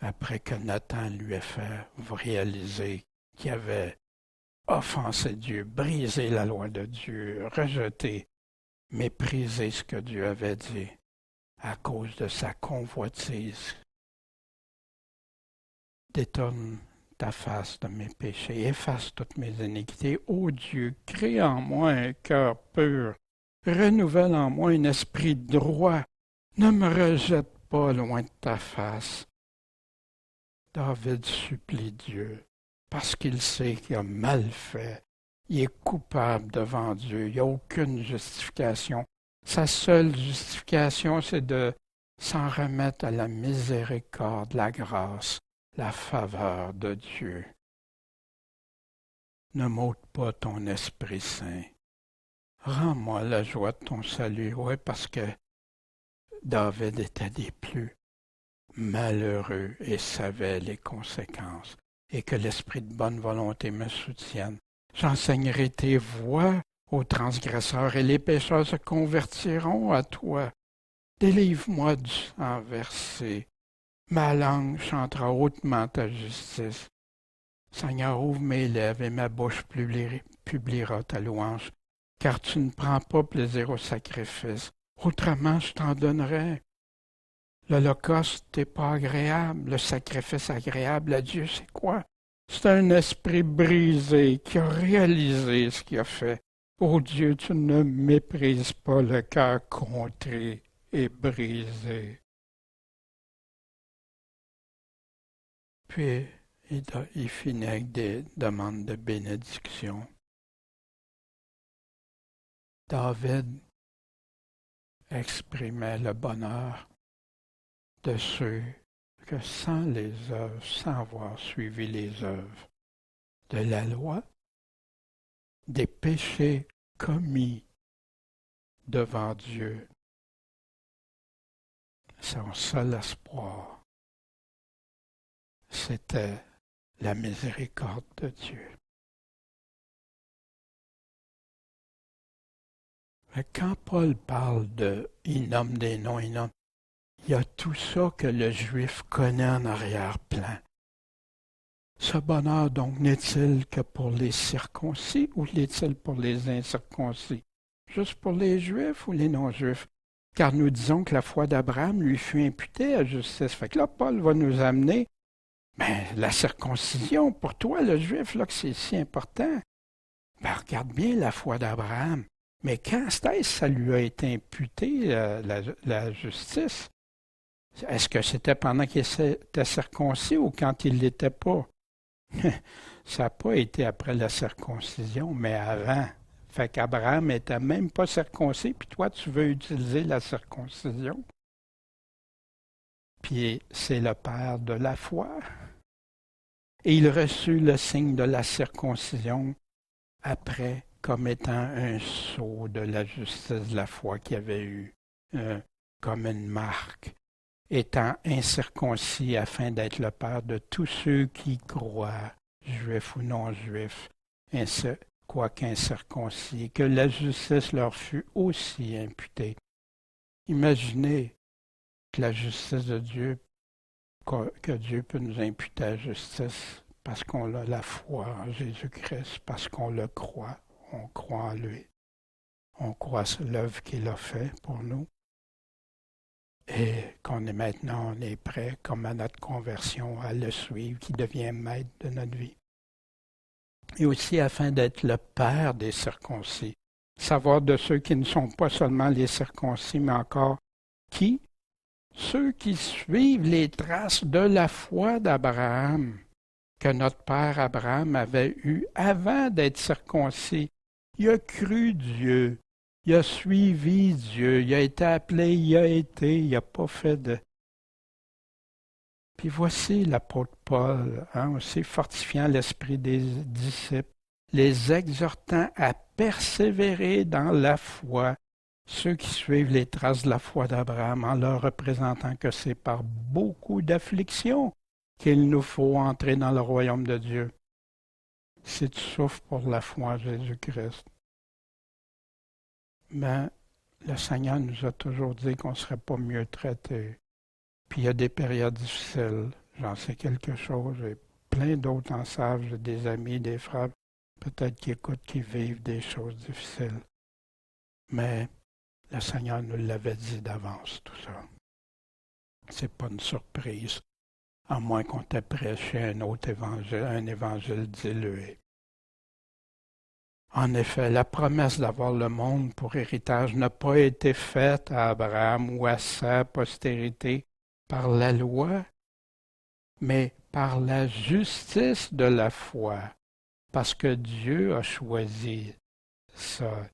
[SPEAKER 1] après que Nathan lui ait fait réaliser qu'il avait offensé Dieu, brisé la loi de Dieu, rejeté, méprisé ce que Dieu avait dit à cause de sa convoitise. Détourne ta face de mes péchés, efface toutes mes iniquités. Ô Dieu, crée en moi un cœur pur, renouvelle en moi un esprit droit, ne me rejette pas loin de ta face. David supplie Dieu, parce qu'il sait qu'il a mal fait. Il est coupable devant Dieu, il n'y a aucune justification. Sa seule justification, c'est de s'en remettre à la miséricorde, la grâce, la faveur de Dieu. Ne m'ôte pas ton Esprit Saint. Rends-moi la joie de ton salut. Oui, parce que David était des plus malheureux et savait les conséquences, et que l'esprit de bonne volonté me soutienne. J'enseignerai tes voies aux transgresseurs, et les pécheurs se convertiront à toi. Délivre-moi du sang versé. Ma langue chantera hautement ta justice. Seigneur, ouvre mes lèvres et ma bouche publiera ta louange, car tu ne prends pas plaisir au sacrifice. Autrement, je t'en donnerais. L'Holocauste n'est pas agréable. Le sacrifice agréable à Dieu, c'est quoi? C'est un esprit brisé qui a réalisé ce qu'il a fait. Ô Dieu, tu ne méprises pas le cœur contré et brisé. Puis, il finit avec des demandes de bénédiction. David exprimait le bonheur de ceux que sans les œuvres, sans avoir suivi les œuvres de la loi, des péchés commis devant Dieu. Son seul espoir, c'était la miséricorde de Dieu. Mais quand Paul parle de « il nomme des noms, il y a tout ça que le Juif connaît en arrière-plan. Ce bonheur donc n'est-il que pour les circoncis ou l'est-il pour les incirconcis? Juste pour les Juifs ou les non-Juifs? Car nous disons que la foi d'Abraham lui fut imputée à justice. Fait que là, Paul va nous amener la circoncision, pour toi, le Juif, là, que c'est si important. Regarde bien la foi d'Abraham. Mais quand est-ce ça lui a été imputé, la justice? Est-ce que c'était pendant qu'il était circoncis ou quand il ne l'était pas? Ça n'a pas été après la circoncision, mais avant. Fait qu'Abraham n'était même pas circoncis, puis toi, tu veux utiliser la circoncision. Puis c'est le père de la foi. Et il reçut le signe de la circoncision après comme étant un sceau de la justice de la foi qu'il avait eu, comme une marque, étant incirconcis afin d'être le père de tous ceux qui croient, juifs ou non-juifs, quoique incirconcis, que la justice leur fut aussi imputée. Imaginez que la justice de Dieu, que Dieu peut nous imputer la justice parce qu'on a la foi en Jésus-Christ, parce qu'on le croit, on croit en lui, on croit sur l'œuvre qu'il a fait pour nous, et qu'on est maintenant, on est prêt, comme à notre conversion, à le suivre, qui devient maître de notre vie. Et aussi afin d'être le père des circoncis, savoir de ceux qui ne sont pas seulement les circoncis, mais encore qui? Ceux qui suivent les traces de la foi d'Abraham, que notre père Abraham avait eu avant d'être circoncis. Il a cru Dieu, il a suivi Dieu, il a été appelé, il n'a pas fait de... Puis voici l'apôtre Paul, aussi fortifiant l'esprit des disciples, les exhortant à persévérer dans la foi, ceux qui suivent les traces de la foi d'Abraham, en leur représentant que c'est par beaucoup d'afflictions qu'il nous faut entrer dans le royaume de Dieu. Si tu souffres pour la foi en Jésus-Christ. Mais le Seigneur nous a toujours dit qu'on ne serait pas mieux traité. Puis il y a des périodes difficiles. J'en sais quelque chose. Et plein d'autres en savent. J'ai des amis, des frères, peut-être qui écoutent, qui vivent des choses difficiles. Mais le Seigneur nous l'avait dit d'avance, tout ça. C'est pas une surprise, à moins qu'on t'ait prêché un autre évangile, un évangile dilué. En effet, la promesse d'avoir le monde pour héritage n'a pas été faite à Abraham ou à sa postérité par la loi, mais par la justice de la foi, parce que Dieu a choisi ça.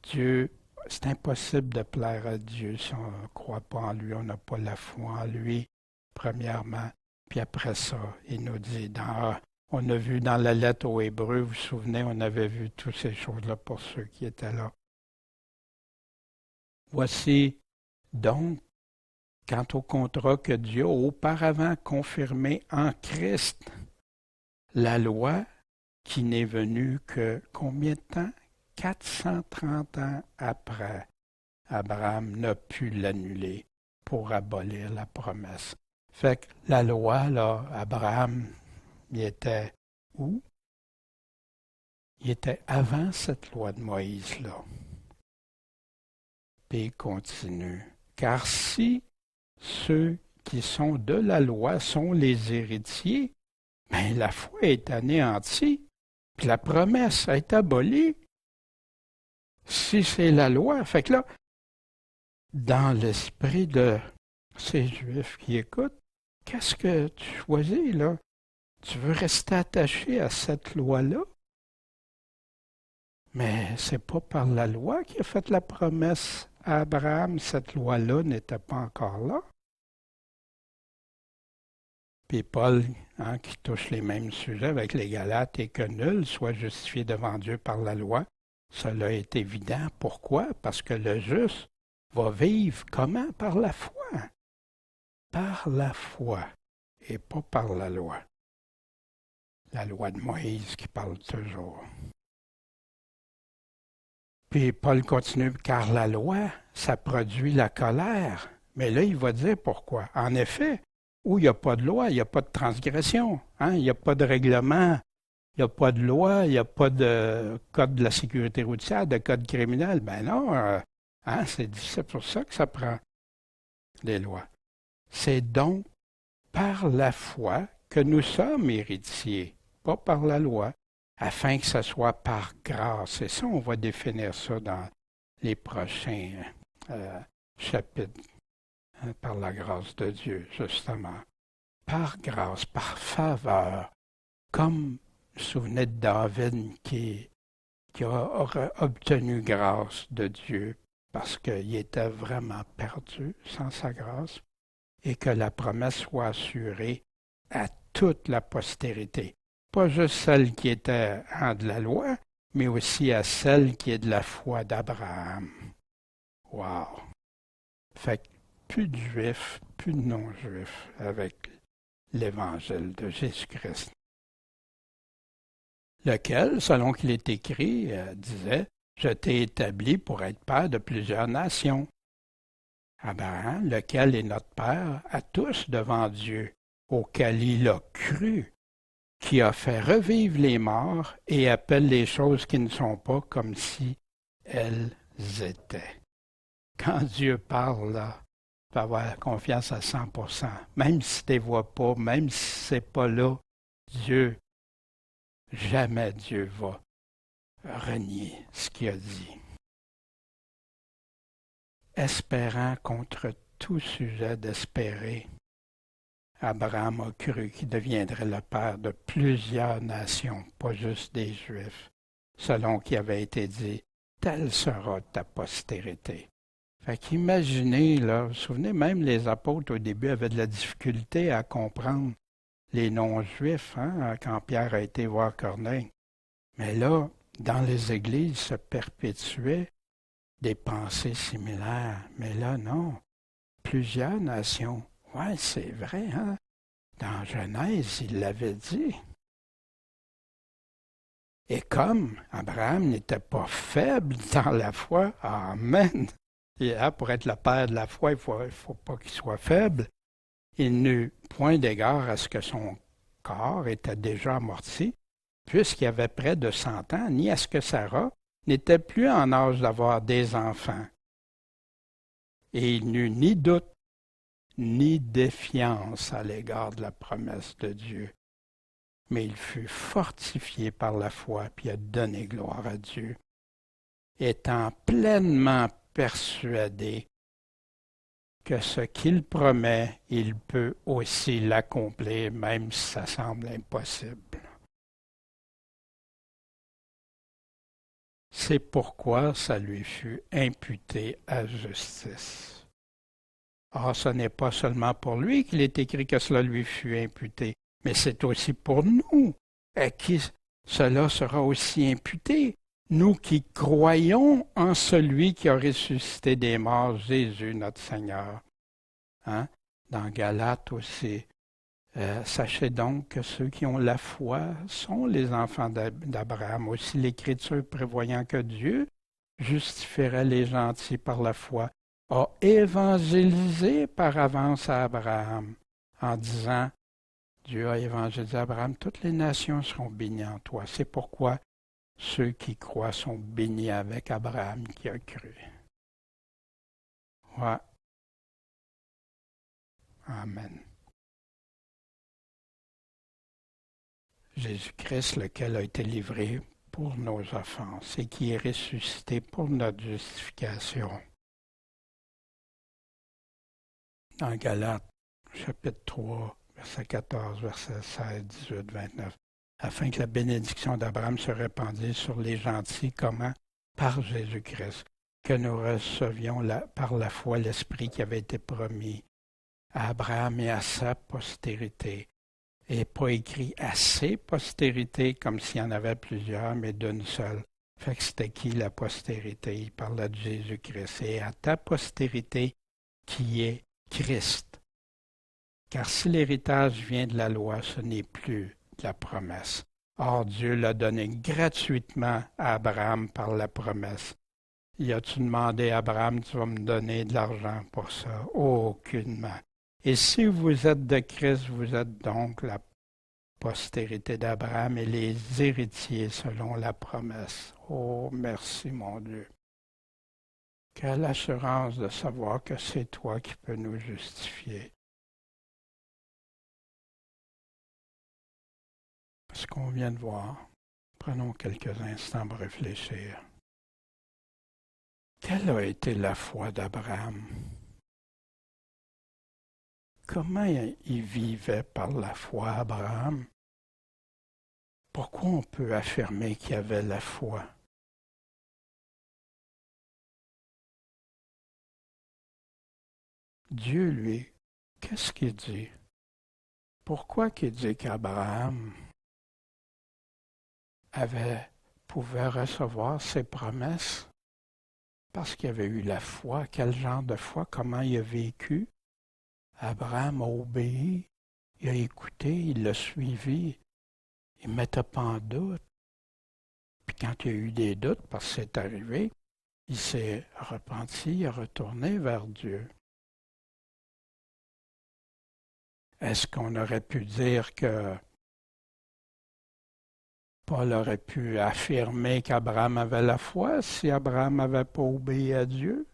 [SPEAKER 1] Dieu, c'est impossible de plaire à Dieu si on ne croit pas en lui, on n'a pas la foi en lui, premièrement. Puis après ça, il nous dit, on a vu dans la lettre aux Hébreux, vous vous souvenez, on avait vu toutes ces choses-là pour ceux qui étaient là. Voici donc, quant au contrat que Dieu a auparavant confirmé en Christ, la loi qui n'est venue que combien de temps? 430 ans après, Abraham n'a pu l'annuler pour abolir la promesse. Fait que la loi, là, Abraham, il était où? Il était avant cette loi de Moïse-là. Puis il continue. Car si ceux qui sont de la loi sont les héritiers, bien la foi est anéantie, puis la promesse est abolie. Si c'est la loi, fait que là, dans l'esprit de ces Juifs qui écoutent, qu'est-ce que tu choisis, là? Tu veux rester attaché à cette loi-là? Mais c'est pas par la loi qui a fait la promesse à Abraham. Cette loi-là n'était pas encore là. Puis Paul, qui touche les mêmes sujets avec les Galates, et que nul soit justifié devant Dieu par la loi, cela est évident. Pourquoi? Parce que le juste va vivre comment? Par la foi. Par la foi et pas par la loi. La loi de Moïse qui parle toujours. Puis Paul continue, car la loi, ça produit la colère. Mais là, il va dire pourquoi. En effet, où il n'y a pas de loi, il n'y a pas de transgression. Il n'y a pas de règlement, il n'y a pas de loi, il n'y a pas de code de la sécurité routière, de code criminel. Ben non, c'est pour ça que ça prend des lois. C'est donc par la foi que nous sommes héritiers, pas par la loi, afin que ce soit par grâce. Et ça, on va définir ça dans les prochains chapitres, par la grâce de Dieu, justement. Par grâce, par faveur, comme, vous vous souvenez de David qui a obtenu grâce de Dieu parce qu'il était vraiment perdu sans sa grâce, et que la promesse soit assurée à toute la postérité. Pas juste celle qui était de la loi, mais aussi à celle qui est de la foi d'Abraham. Wow! Fait que plus de juifs, plus de non-juifs avec l'évangile de Jésus-Christ. Lequel, selon qu'il est écrit, disait, « Je t'ai établi pour être père de plusieurs nations. » Abraham, lequel est notre Père à tous devant Dieu, auquel il a cru, qui a fait revivre les morts et appelle les choses qui ne sont pas comme si elles étaient. Quand Dieu parle, là, tu peux avoir confiance à 100%. Même si tu ne les vois pas, même si ce n'est pas là, jamais Dieu va renier ce qu'il a dit. Espérant contre tout sujet d'espérer, Abraham a cru qu'il deviendrait le père de plusieurs nations, pas juste des Juifs, selon qu'il avait été dit, telle sera ta postérité. Fait qu'imaginez, là, vous vous souvenez, même les apôtres au début avaient de la difficulté à comprendre les non-juifs, quand Pierre a été voir Corneille. Mais là, dans les églises se perpétuaient des pensées similaires. Mais là, non. Plusieurs nations. Ouais, c'est vrai, Dans Genèse, il l'avait dit. Et comme Abraham n'était pas faible dans la foi, amen. Et pour être le père de la foi, il ne faut pas qu'il soit faible. Il n'eut point d'égard à ce que son corps était déjà amorti, puisqu'il avait près de 100 ans, ni à ce que Sarah n'était plus en âge d'avoir des enfants. Et il n'eut ni doute, ni défiance à l'égard de la promesse de Dieu. Mais il fut fortifié par la foi, puis a donné gloire à Dieu, étant pleinement persuadé que ce qu'il promet, il peut aussi l'accomplir, même si ça semble impossible. C'est pourquoi ça lui fut imputé à justice. Or, ce n'est pas seulement pour lui qu'il est écrit que cela lui fut imputé, mais c'est aussi pour nous, à qui cela sera aussi imputé, nous qui croyons en celui qui a ressuscité des morts, Jésus notre Seigneur. Dans Galates aussi. Sachez donc que ceux qui ont la foi sont les enfants d'Abraham. Aussi l'Écriture prévoyant que Dieu justifierait les gentils par la foi, a évangélisé par avance à Abraham en disant, Dieu a évangélisé Abraham, toutes les nations seront bénies en toi. C'est pourquoi ceux qui croient sont bénis avec Abraham qui a cru. Ouais. Amen. Jésus-Christ, lequel a été livré pour nos offenses et qui est ressuscité pour notre justification. Dans Galates, chapitre 3, verset 14, verset 16, 18, 29, afin que la bénédiction d'Abraham se répandisse sur les gentils, comment? Par Jésus-Christ, que nous recevions par la foi l'Esprit qui avait été promis à Abraham et à sa postérité, et pas écrit à ses postérités comme s'il y en avait plusieurs, mais d'une seule. Fait que c'était qui la postérité? Il parlait de Jésus-Christ. Et à ta postérité qui est Christ. Car si l'héritage vient de la loi, ce n'est plus de la promesse. Or, Dieu l'a donné gratuitement à Abraham par la promesse. Y a-tu demandé à Abraham, tu vas me donner de l'argent pour ça? Aucunement. Et si vous êtes de Christ, vous êtes donc la postérité d'Abraham et les héritiers selon la promesse. Oh, merci mon Dieu. Quelle assurance de savoir que c'est toi qui peux nous justifier. Ce qu'on vient de voir, prenons quelques instants pour réfléchir. Quelle a été la foi d'Abraham? Comment il vivait par la foi, Abraham? Pourquoi on peut affirmer qu'il avait la foi? Dieu, lui, qu'est-ce qu'il dit? Pourquoi qu'il dit qu'Abraham pouvait recevoir ses promesses? Parce qu'il avait eu la foi. Quel genre de foi? Comment il a vécu? Abraham a obéi, il a écouté, il l'a suivi. Il ne mettait pas en doute. Puis quand il y a eu des doutes, parce que c'est arrivé, il s'est repenti, il est retourné vers Dieu. Est-ce qu'on aurait pu dire que Paul aurait pu affirmer qu'Abraham avait la foi si Abraham n'avait pas obéi à Dieu?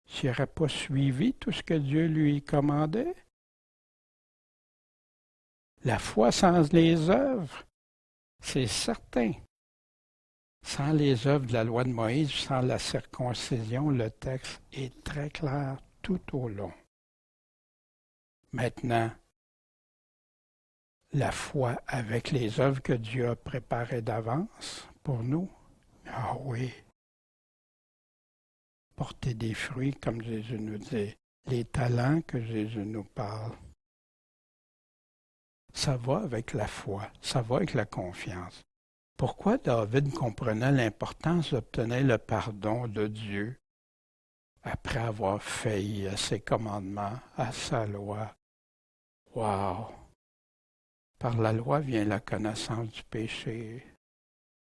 [SPEAKER 1] S'il n'aurait pas suivi tout ce que Dieu lui commandait? La foi sans les œuvres, c'est certain. Sans les œuvres de la loi de Moïse, sans la circoncision, le texte est très clair tout au long. Maintenant, la foi avec les œuvres que Dieu a préparées d'avance pour nous, ah oui, porter des fruits comme Jésus nous dit, les talents que Jésus nous parle. Ça va avec la foi, ça va avec la confiance. Pourquoi David comprenait l'importance d'obtenir le pardon de Dieu après avoir failli à ses commandements, à sa loi? Wow! Par la loi vient la connaissance du péché.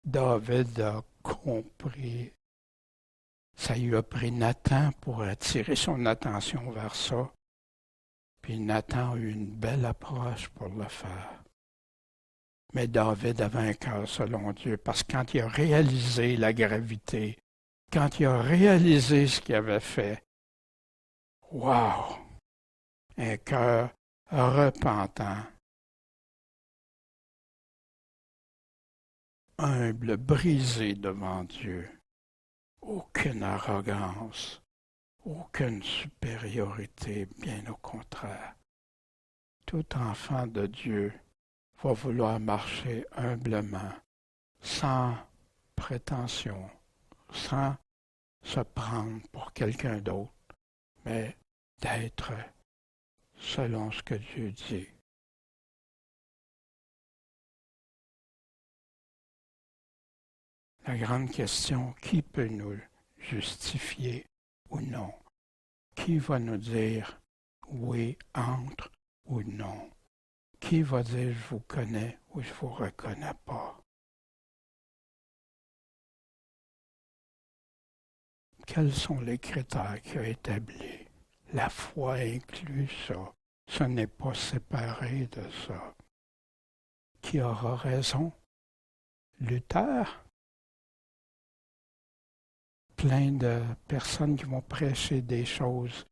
[SPEAKER 1] David a compris. Ça lui a pris Nathan pour attirer son attention vers ça. Puis Nathan a eu une belle approche pour le faire. Mais David avait un cœur selon Dieu, parce que quand il a réalisé la gravité, quand il a réalisé ce qu'il avait fait, wow! Un cœur repentant, humble, brisé devant Dieu. Aucune arrogance, aucune supériorité, bien au contraire. Tout enfant de Dieu va vouloir marcher humblement, sans prétention, sans se prendre pour quelqu'un d'autre, mais d'être selon ce que Dieu dit. La grande question, qui peut nous justifier ou non? Qui va nous dire oui, entre ou non? Qui va dire je vous connais ou je vous reconnais pas? Quels sont les critères qu'il a établis? La foi inclut ça. Ce n'est pas séparé de ça. Qui aura raison? Luther? Plein de personnes qui vont prêcher des choses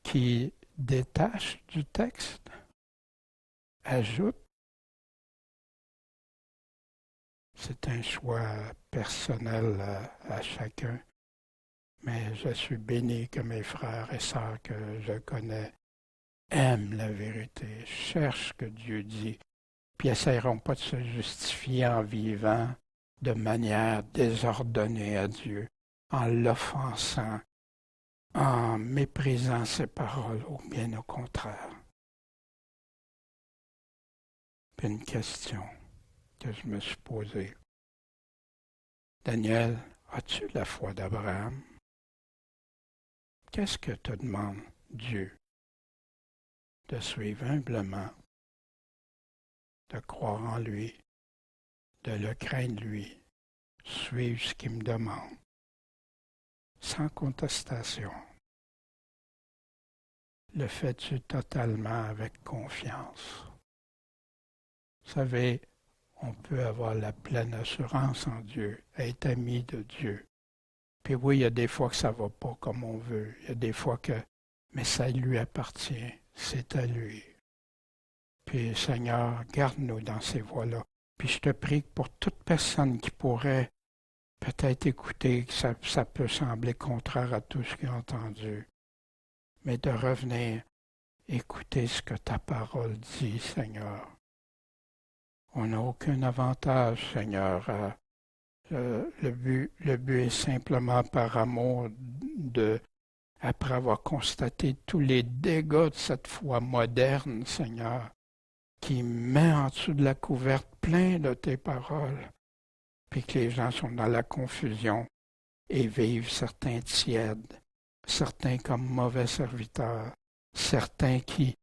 [SPEAKER 1] qui détachent du texte, ajoutent. C'est un choix personnel à chacun. Mais je suis béni que mes frères et sœurs que je connais aiment la vérité, cherchent ce que Dieu dit, puis n'essaieront pas de se justifier en vivant de manière désordonnée à Dieu, en l'offensant, en méprisant ses paroles, ou bien au contraire. Puis une question que je me suis posée. Daniel, as-tu la foi d'Abraham? Qu'est-ce que te demande Dieu? De suivre humblement, de croire en lui, de le craindre lui, suivre ce qu'il me demande, sans contestation. Le fais-tu totalement avec confiance? Vous savez, on peut avoir la pleine assurance en Dieu, être ami de Dieu. Puis oui, il y a des fois que ça ne va pas comme on veut. Il y a des fois que, mais ça lui appartient, c'est à lui. Puis Seigneur, garde-nous dans ces voies-là. Puis je te prie que pour toute personne qui pourrait peut-être écouter, que ça peut sembler contraire à tout ce qu'il a entendu, mais de revenir écouter ce que ta parole dit, Seigneur. On n'a aucun avantage, Seigneur. Le but est simplement par amour après avoir constaté tous les dégâts de cette foi moderne, Seigneur, qui met en dessous de la couverte plein de tes paroles, puis que les gens sont dans la confusion et vivent certains tièdes, certains comme mauvais serviteurs, certains qui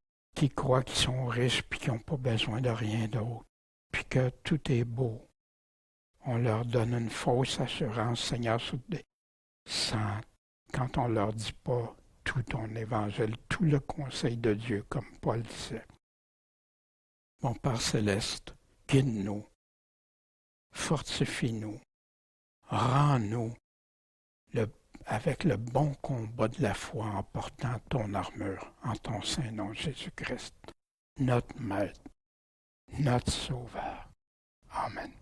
[SPEAKER 1] croient qu'ils sont riches puis qui n'ont pas besoin de rien d'autre, puis que tout est beau. On leur donne une fausse assurance, Seigneur, quand on ne leur dit pas tout ton évangile, tout le conseil de Dieu, comme Paul disait. Mon Père céleste, guide-nous, fortifie-nous, rends-nous avec le bon combat de la foi en portant ton armure, en ton Saint-Nom Jésus-Christ, notre Maître, notre Sauveur. Amen.